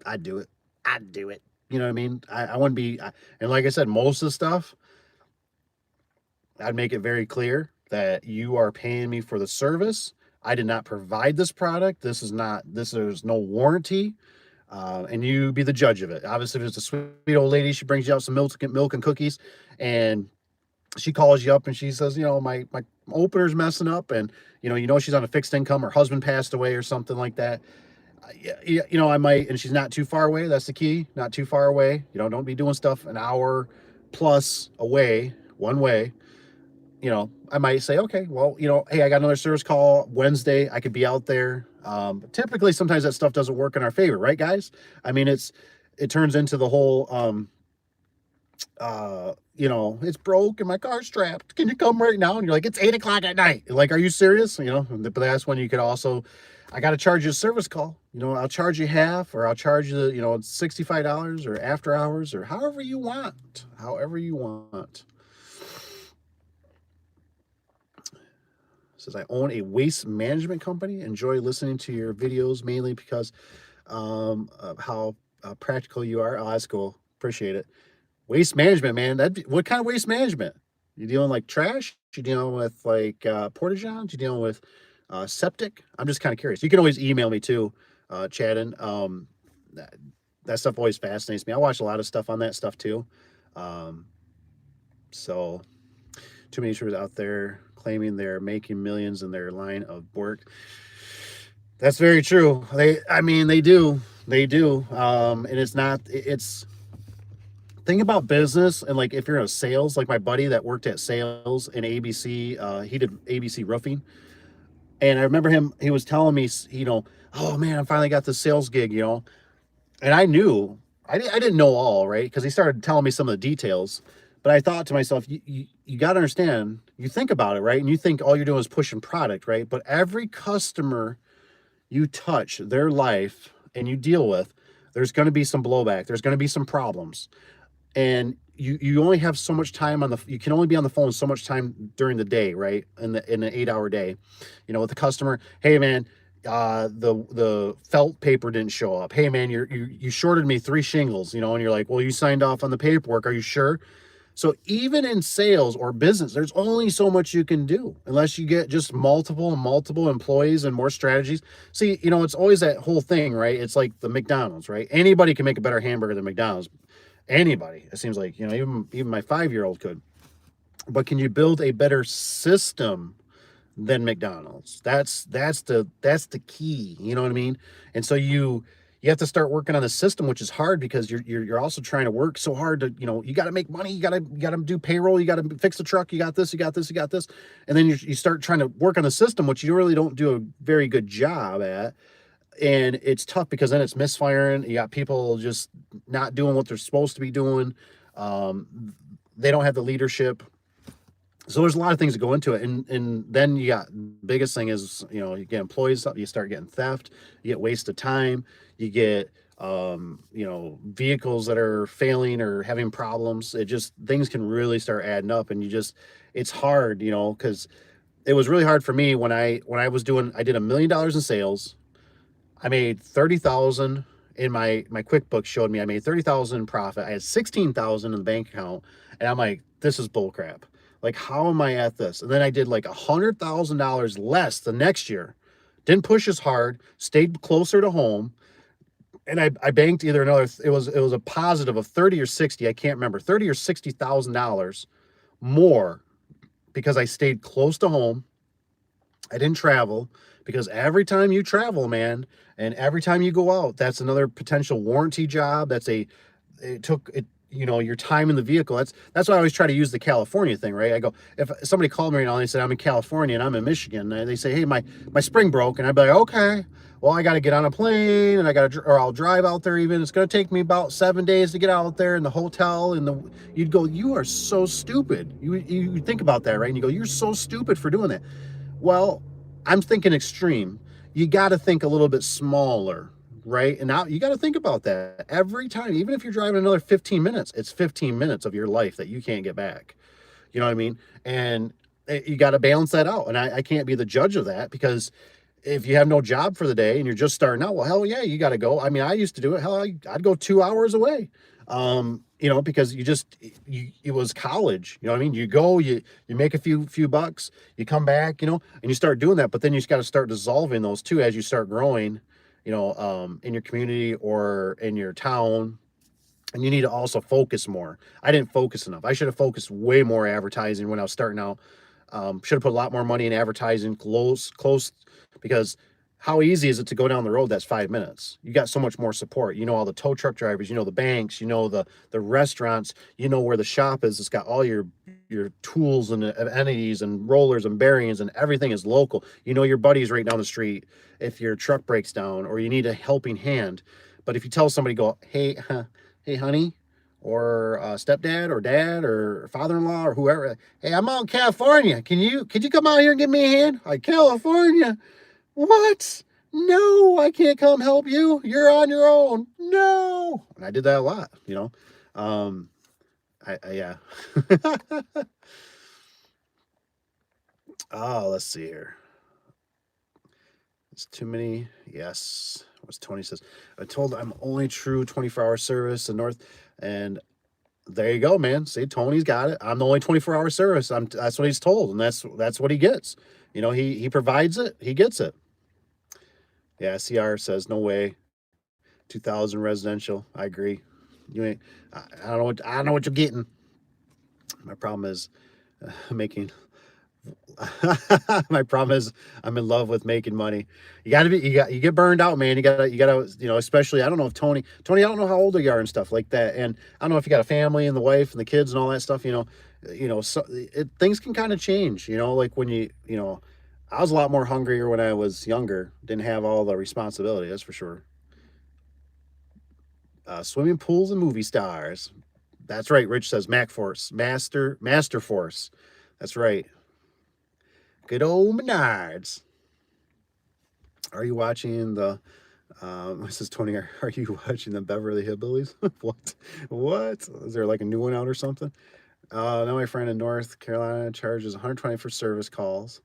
I'd do it. I'd do it. You know what I mean? I wouldn't be, and like I said, most of the stuff, I'd make it very clear that you are paying me for the service. I did not provide this product. This is no warranty. And you be the judge of it. Obviously, if it's a sweet old lady, she brings you out some milk and cookies, and she calls you up and she says, my opener's messing up, and she's on a fixed income, her husband passed away or something like that. I might, and she's not too far away. That's the key, not too far away. Don't be doing stuff an hour plus away, one way. I might say, okay, well, hey, I got another service call Wednesday. I could be out there. But typically, sometimes that stuff doesn't work in our favor, right, guys? I mean, it turns into the whole, it's broke and my car's strapped. Can you come right now? And you're like, it's 8:00 at night. Like, are you serious? But that's when you could also, I got to charge you a service call. I'll charge you half, or I'll charge you, $65 or after hours, or however you want. Says, I own a waste management company. Enjoy listening to your videos mainly because of how practical you are. Oh, that's cool. Appreciate it. Waste management, man. What kind of waste management? You dealing like trash? You dealing with like porta-johns? You dealing with septic? I'm just kind of curious. You can always email me too, Chadden. That stuff always fascinates me. I watch a lot of stuff on that stuff too. So too many YouTubers out there claiming they're making millions in their line of work. That's very true. They do. And it's thing about business, and like if you're in sales, like my buddy that worked at sales in ABC, he did ABC roofing. And I remember he was telling me, oh man, I finally got this sales gig, and I knew, I didn't know all, right? Because he started telling me some of the details. But I thought to myself, you got to understand, you think about it, right? And you think all you're doing is pushing product, right? But every customer you touch, their life, and you deal with, there's going to be some blowback. There's going to be some problems, and you only have so much time on the. You can only be on the phone so much time during the day, right? In the 8 hour day, with the customer. Hey man, the felt paper didn't show up. Hey man, you shorted me 3 shingles, and you're like, well, you signed off on the paperwork. Are you sure? So even in sales or business, there's only so much you can do unless you get just multiple and multiple employees and more strategies. See, it's always that whole thing, right? It's like the McDonald's, right? Anybody can make a better hamburger than McDonald's. Anybody. It seems like, even my 5-year-old could. But can you build a better system than McDonald's? That's the key. You know what I mean? And so you have to start working on the system, which is hard because you're also trying to work so hard to, you got to make money, you got to do payroll, you got to fix the truck, you got this, and then you start trying to work on the system, which you really don't do a very good job at. And it's tough because then it's misfiring. You got people just not doing what they're supposed to be doing. They don't have the leadership. So there's a lot of things that go into it, and then you got biggest thing is you get employees, you start getting theft, you get waste of time, you get vehicles that are failing or having problems. It just things can really start adding up, and it's hard, because it was really hard for me when I was doing. I did $1 million in sales. I made 30,000 in my QuickBooks showed me I made 30,000 in profit. I had 16,000 in the bank account, and I'm like, this is bull crap. Like, how am I at this? And then I did like $100,000 less the next year. Didn't push as hard, stayed closer to home, and I banked either another. It was a positive of 30 or 60. I can't remember, $30,000 or $60,000 more because I stayed close to home. I didn't travel because every time you travel, man, and every time you go out, that's another potential warranty job. It took it, your time in the vehicle. That's why I always try to use the California thing, right? I go, if somebody called me right now and they said, I'm in California and I'm in Michigan, and they say, hey, my spring broke, and I'd be like, okay, well, I got to get on a plane and or I'll drive out there even. It's going to take me about 7 days to get out there in the hotel. You'd go, you are so stupid. You think about that, right? And you go, you're so stupid for doing that. Well, I'm thinking extreme. You got to think a little bit smaller, right? And now you got to think about that every time. Even if you're driving another 15 minutes, it's 15 minutes of your life that you can't get back. You know what I mean? And you got to balance that out. And I can't be the judge of that, because if you have no job for the day and you're just starting out, well, hell yeah, you got to go. I mean, I used to do it. Hell, I'd go 2 hours away. Because it was college, you know what I mean? You go, you make a few bucks, you come back, and you start doing that. But then you just got to start dissolving those too as you start growing, in your community or in your town. And you need to also focus more. I didn't focus enough. I should have focused way more advertising when I was starting out. Should have put a lot more money in advertising close, because how easy is it to go down the road that's 5 minutes? You got so much more support. All the tow truck drivers, the banks, the restaurants, where the shop is. It's got all your tools and entities and rollers and bearings, and everything is local. Your buddies right down the street if your truck breaks down or you need a helping hand. But if you tell somebody, go, hey, honey, or stepdad or dad or father-in-law or whoever, hey, I'm out in California. Could you come out here and give me a hand? Like, California? What? No, I can't come help you. You're on your own. No. And I did that a lot, yeah. Oh, let's see here. It's too many. Yes. What's Tony says? I told I'm only true 24-hour service in North, and there you go, man. See, Tony's got it. I'm the only 24-hour service. That's what he's told, and that's what he gets. He provides it. He gets it. Yeah, CR says no way. 2,000 residential. I agree. You ain't. I don't know what you're getting. My problem is making. My problem is I'm in love with making money. You get burned out, man. You gotta, especially, I don't know if Tony, I don't know how old you are and stuff like that. And I don't know if you got a family and the wife and the kids and all that stuff, so things can kind of change, like when I was a lot more hungrier when I was younger, didn't have all the responsibility. That's for sure. Swimming pools and movie stars. That's right. Rich says Mac Force, Master Force. That's right. Good old Menards. Are you watching the this is Tony. Are you watching the Beverly Hillbillies? What? What? Is there like a new one out or something? Now my friend in North Carolina charges 120 for service calls,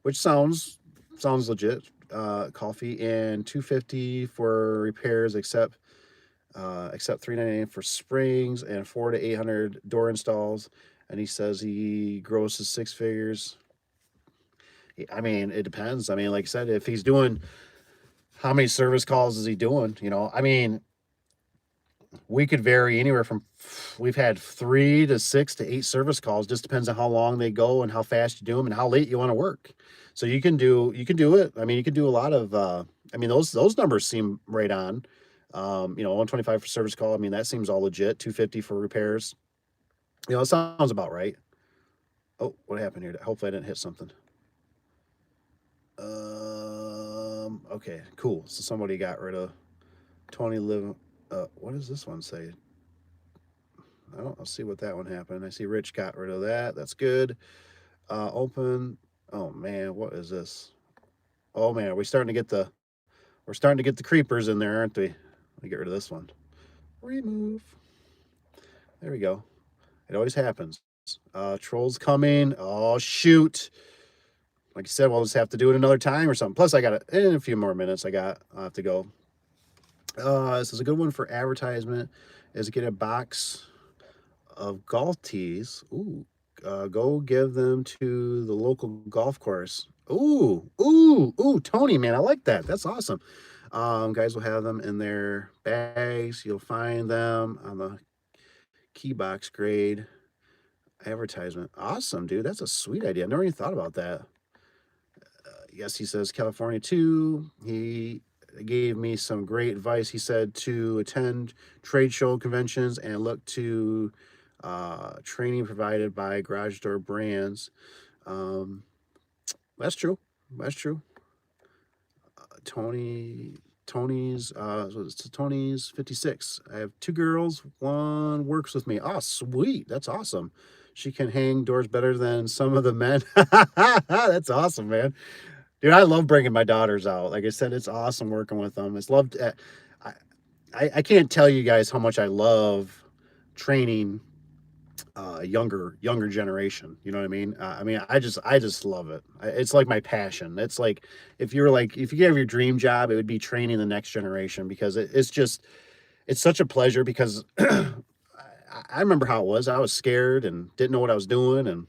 which sounds legit. Call fee and 250 for repairs, except 399 for springs and 400 to 800 door installs. And he says he grosses six figures. I mean, it depends. I mean, like I said, if he's doing how many service calls is he doing? I mean, we could vary anywhere from we've had 3 to 6 to 8 service calls. Just depends on how long they go and how fast you do them and how late you want to work. So you can do it. I mean, you can do a lot of. I mean, those numbers seem right on. 125 for service call. I mean, that seems all legit. 250 for repairs. It sounds about right. Oh, what happened here? Hopefully, I didn't hit something. Okay, cool. So somebody got rid of Tony Live. What does this one say? I don't see what that one happened. I see Rich got rid of that. That's good. Open. Oh man, what is this? Oh man, we're starting to get the creepers in there, aren't we? Let me get rid of this one. Remove. There we go. It always happens. Trolls coming. Oh shoot. Like I said, we'll just have to do it another time or something. Plus, I got it in a few more minutes. I'll have to go. This is a good one for advertisement. Is get a box of golf tees. Ooh, go give them to the local golf course. Ooh, Tony, man, I like that. That's awesome. Guys will have them in their bags. You'll find them on the key box grade advertisement. Awesome, dude. That's a sweet idea. I never even thought about that. Yes, he says California too. He gave me some great advice. He said to attend trade show conventions and look to training provided by garage door brands. That's true. That's true. Tony's Tony's 56. I have 2 girls. One works with me. Oh, sweet. That's awesome. She can hang doors better than some of the men. That's awesome, man. Dude, I love bringing my daughters out. Like I said, it's awesome working with them. It's loved. I can't tell you guys how much I love training younger generation. You know what I mean? I just love it. It's like my passion. It's like if you have your dream job, it would be training the next generation because it's such a pleasure because I remember how it was. I was scared and didn't know what I was doing and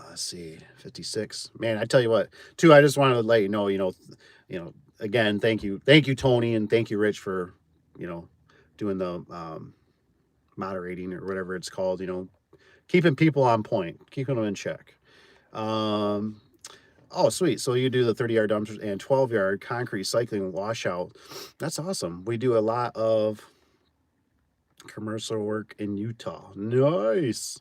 let's see, 56. Man, I tell you what, too, I just wanted to let again, thank you, Tony, and thank you, Rich, for doing the moderating or whatever it's called. Keeping people on point, keeping them in check. Oh, sweet. So you do the 30-yard dumpsters and 12-yard concrete cycling washout. That's awesome. We do a lot of commercial work in Utah. Nice.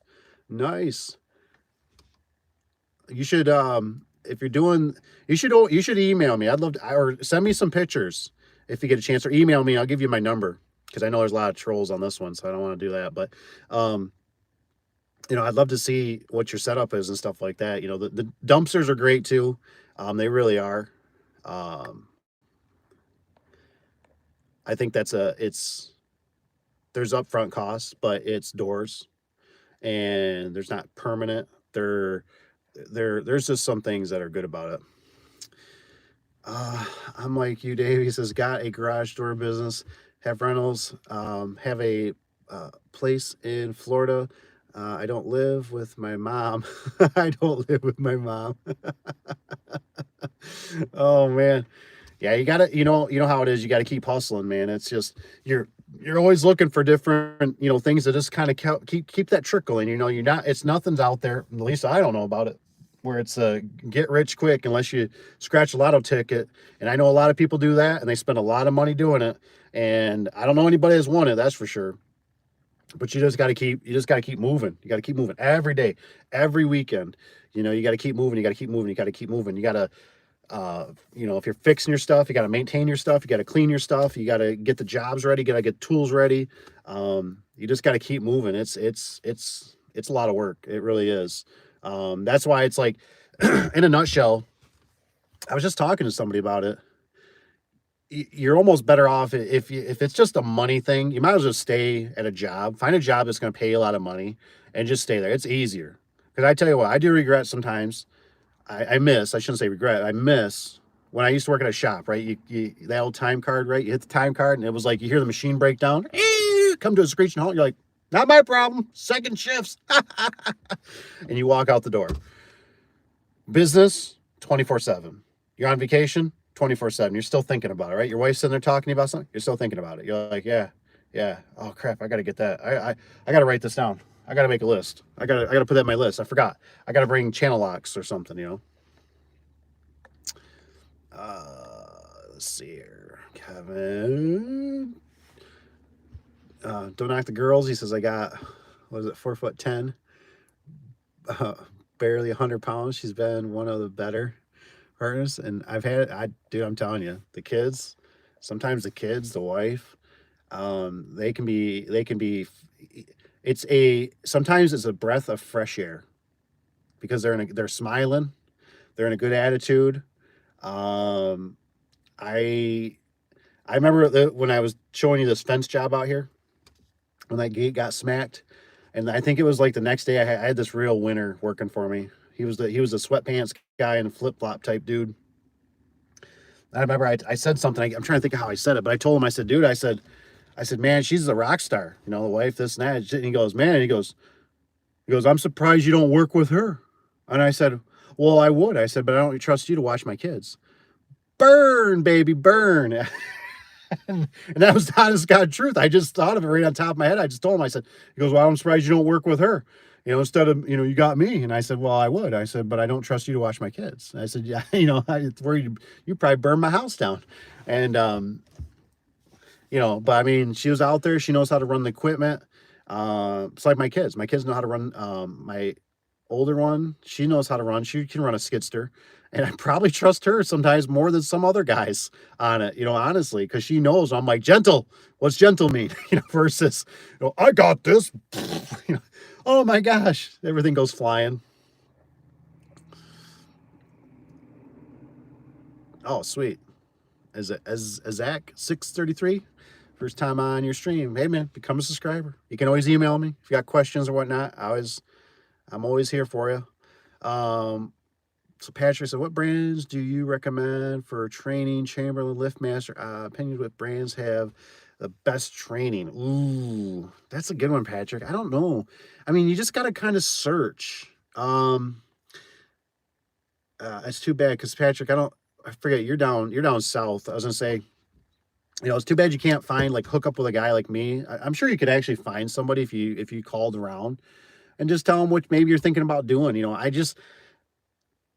You should if you're doing you should email me. I'd love to, or send me some pictures if you get a chance, or email me. I'll give you my number because I know there's a lot of trolls on this one, so I don't want to do that. But I'd love to see what your setup is and stuff like that. The dumpsters are great too. They really are. I think there's upfront costs, but it's doors and there's not permanent. There's just some things that are good about it. I'm like you, Dave. He says, got a garage door business, have rentals, have a place in Florida. I don't live with my mom. I don't live with my mom. Oh man. Yeah, you gotta, how it is. You gotta keep hustling, man. It's just you're always looking for different, things that just kind of keep that trickling. It's nothing's out there. At least I don't know about it, where it's get rich quick unless you scratch a lotto ticket. And I know a lot of people do that, and they spend a lot of money doing it. And I don't know anybody that's won it, that's for sure. But you just got to keep moving. You got to keep moving every day, every weekend. You got to keep moving. You got to keep moving. You got to keep moving. You got to if you're fixing your stuff, you got to maintain your stuff. You got to clean your stuff. You got to get the jobs ready. You got to get tools ready. You just got to keep moving. It's a lot of work. It really is. That's why it's like, in a nutshell, I was just talking to somebody about it. You're almost better off if it's just a money thing. You might as well stay at a job, find a job that's going to pay you a lot of money, and just stay there. It's easier. Because I tell you what, I do regret sometimes. I miss. I shouldn't say regret. I miss when I used to work at a shop. Right, that old time card. Right, you hit the time card, and it was like you hear the machine break down. Come to a screeching halt. You're like, not my problem. Second shifts, and you walk out the door. Business 24/7. You're on vacation 24/7. You're still thinking about it, right? Your wife's sitting there talking to you about something. You're still thinking about it. You're like, yeah, yeah. Oh crap, I got to get that. I got to write this down. I got to make a list. I got to put that in my list. I forgot. I got to bring channel locks or something. Let's see here, Kevin. Don't knock the girls. He says I got, what is it, 4'10", barely 100 pounds. She's been one of the better partners, and dude, I'm telling you, the kids, sometimes the wife, they can be. Sometimes it's a breath of fresh air because they're smiling, they're in a good attitude. I remember when I was showing you this fence job out here, when that gate got smacked, and I think it was like the next day I had this real winner working for me. He was a sweatpants guy and a flip flop type dude. I remember I said something. I'm trying to think of how I said it, but I told him, I said, dude, I said, man, she's a rock star, the wife, this and that. And he goes, man, he goes, I'm surprised you don't work with her. And I said, well, I would. I said, but I don't trust you to watch my kids. Burn, baby, burn. And that was the honest God truth. I just thought of it right on top of my head. I just told him, I said, he goes, well, I'm surprised you don't work with her. Instead of, you got me. And I said, well, I would. I said, but I don't trust you to watch my kids. And I said, yeah, it's where you probably burn my house down. And, but I mean, she was out there. She knows how to run the equipment. It's like my kids. My kids know how to run. My older one, she knows how to run. She can run a skidster. And I probably trust her sometimes more than some other guys on it, honestly, because she knows. I'm like, gentle. What's gentle mean? Versus, I got this. Oh my gosh, everything goes flying. Oh, sweet. Is Zach 633? First time on your stream. Hey man, become a subscriber. You can always email me if you got questions or whatnot. I'm always here for you. So Patrick said, what brands do you recommend for training? Chamberlain, LiftMaster, opinions what brands have the best training? Ooh, that's a good one, Patrick. I don't know. I mean, you just got to kind of search. It's too bad because Patrick, I forget, you're down south. I was gonna say, it's too bad you can't hook up with a guy like me. I'm sure you could actually find somebody if you called around and just tell them what maybe you're thinking about doing.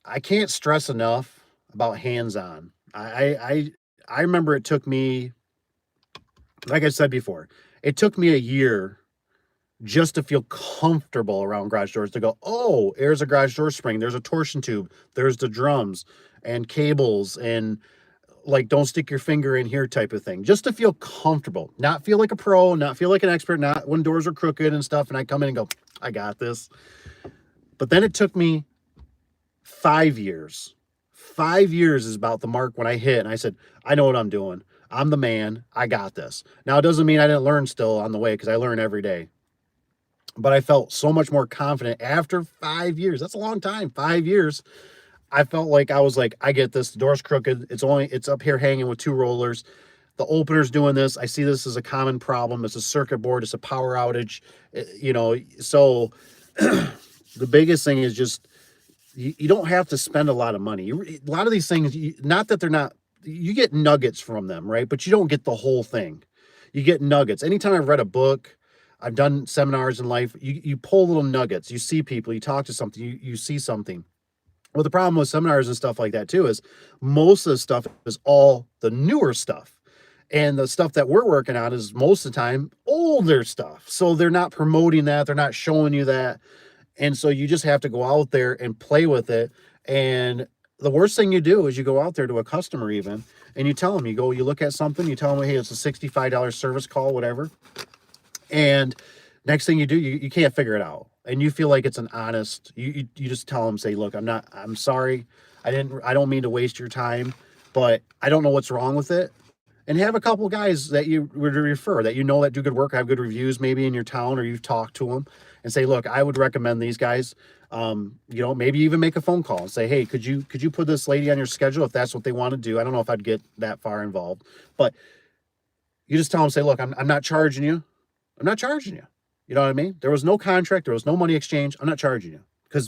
I can't stress enough about hands-on. I remember it took me, like I said before, it took me a year just to feel comfortable around garage doors, to go, oh, there's a garage door spring, there's a torsion tube, there's the drums and cables, and don't stick your finger in here type of thing, just to feel comfortable, not feel like a pro, not feel like an expert, not when doors are crooked and stuff, and I come in and go, I got this. But then it took me 5 years. 5 years is about the mark when I hit, and I said, I know what I'm doing. I'm the man. I got this. Now, it doesn't mean I didn't learn still on the way, because I learn every day. But I felt so much more confident after 5 years. That's a long time. 5 years. I felt like I was like, I get this. The door's crooked. It's up here hanging with 2 rollers. The opener's doing this. I see this as a common problem. It's a circuit board. It's a power outage. So the biggest thing is just, you don't have to spend a lot of money. A lot of these things, not that they're not, you get nuggets from them, right? But you don't get the whole thing. You get nuggets. Anytime I've read a book, I've done seminars in life, you pull little nuggets. You see people, you talk to something, you see something. Well, the problem with seminars and stuff like that too is most of the stuff is all the newer stuff. And the stuff that we're working on is most of the time older stuff. So they're not promoting that. They're not showing you that. And so you just have to go out there and play with it. And the worst thing you do is you go out there to a customer even, and you tell them, you look at something, you tell them, hey, it's a $65 service call, whatever. And next thing you do, you can't figure it out. and you feel like it's an honest, you just tell them, say, look, I'm sorry, I don't mean to waste your time, but I don't know what's wrong with it. And have a couple guys that you would refer, that you know that do good work, have good reviews maybe in your town, or you've talked to them, and say, look, I would recommend these guys. You know, maybe even make a phone call and say, hey, could you put this lady on your schedule if that's what they want to do? I don't know if I'd get that far involved, but you just tell them, say, look, I'm not charging you. I'm not charging you. You know what I mean? There was no contract. There was no money exchange. I'm not charging you.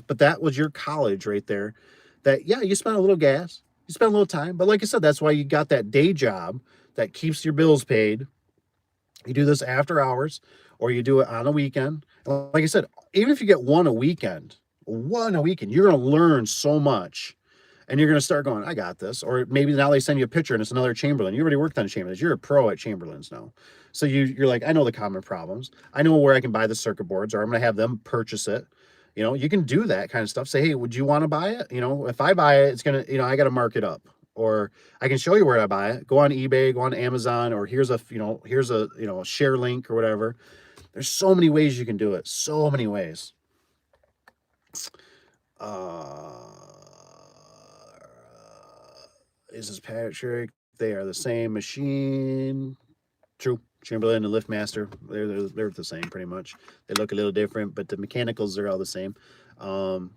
But that was your college right there. That, yeah, you spent a little gas. You spent a little time. But like I said, that's why you got that day job that keeps your bills paid. You do this after hours, or you do it on a weekend. And like I said, even if you get one a weekend, you're going to learn so much. And you're going to start going, I got this. Or maybe now they send you a picture and it's another Chamberlain. You already worked on Chamberlains. You're a pro at Chamberlains now. So you're like, I know the common problems. I know where I can buy the circuit boards, or I'm going to have them purchase it. You know, you can do that kind of stuff. Say, hey, would you want to buy it? You know, if I buy it, it's going to, I got to mark it up. Or I can show you where I buy it. Go on eBay, go on Amazon, or here's a share link or whatever. There's so many ways you can do it. So many ways. This is Patrick. They are the same machine. True. Chamberlain and Liftmaster, they're the same pretty much. They look a little different, but the mechanicals are all the same. It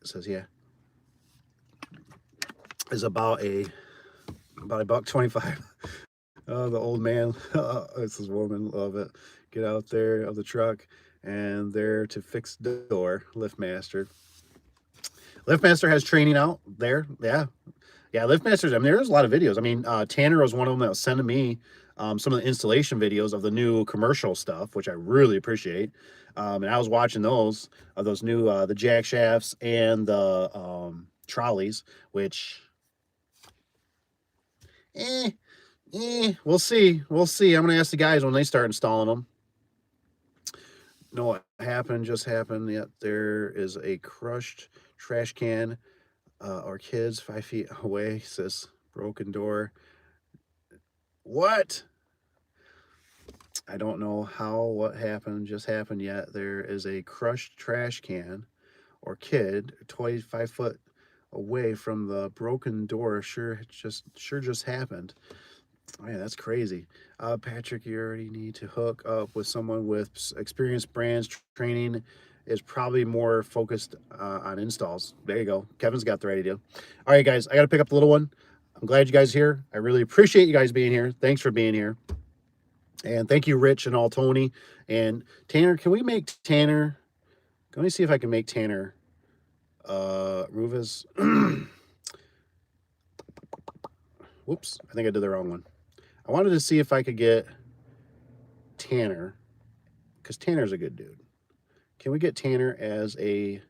says, yeah, is about $1.25. Oh, the old man. This is woman. Love it. Get out there of the truck, and there to fix the door. Liftmaster. Liftmaster has training out there. Yeah. Liftmasters. I mean, there's a lot of videos. I mean, Tanner was one of them that was sending me some of the installation videos of the new commercial stuff, which I really appreciate. And I was watching those new the jack shafts and the trolleys, which we'll see. I'm gonna ask the guys when they start installing them. No, what happened just happened. Yet there is a crushed trash can. Our kids 5 feet away, says broken door. What? I don't know what happened just happened yet. There is a crushed trash can or kid 25 foot away from the broken door. Sure just happened. Oh, yeah, that's crazy. Patrick, you already need to hook up with someone with experienced brands. Training is probably more focused on installs. There you go. Kevin's got the right idea. All right, guys, I got to pick up the little one. I'm glad you guys are here. I really appreciate you guys being here. Thanks for being here. And thank you, Rich and all, Tony. And Tanner, can we make Tanner... Let me see if I can make Tanner... Rufus... Whoops, I think I did the wrong one. I wanted to see if I could get Tanner, because Tanner's a good dude. Can we get Tanner as a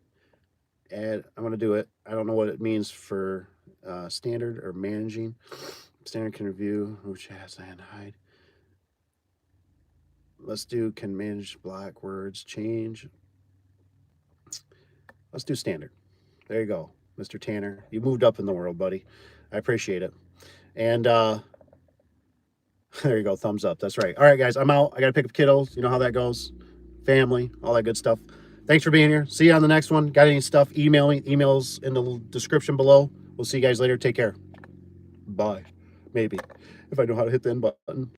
ad? I'm going to do it. I don't know what it means for standard or managing. Standard can review, which has and hide. Let's do can manage black words, change. Let's do standard. There you go, Mr. Tanner. You moved up in the world, buddy. I appreciate it. And there you go, thumbs up. That's right. All right, guys, I'm out. I got to pick up kiddos. You know how that goes. Family, all that good stuff. Thanks for being here. See you on the next one. Got any stuff, email me. Emails in the description below. We'll see you guys later. Take care. Bye. Maybe. If I know how to hit the end button.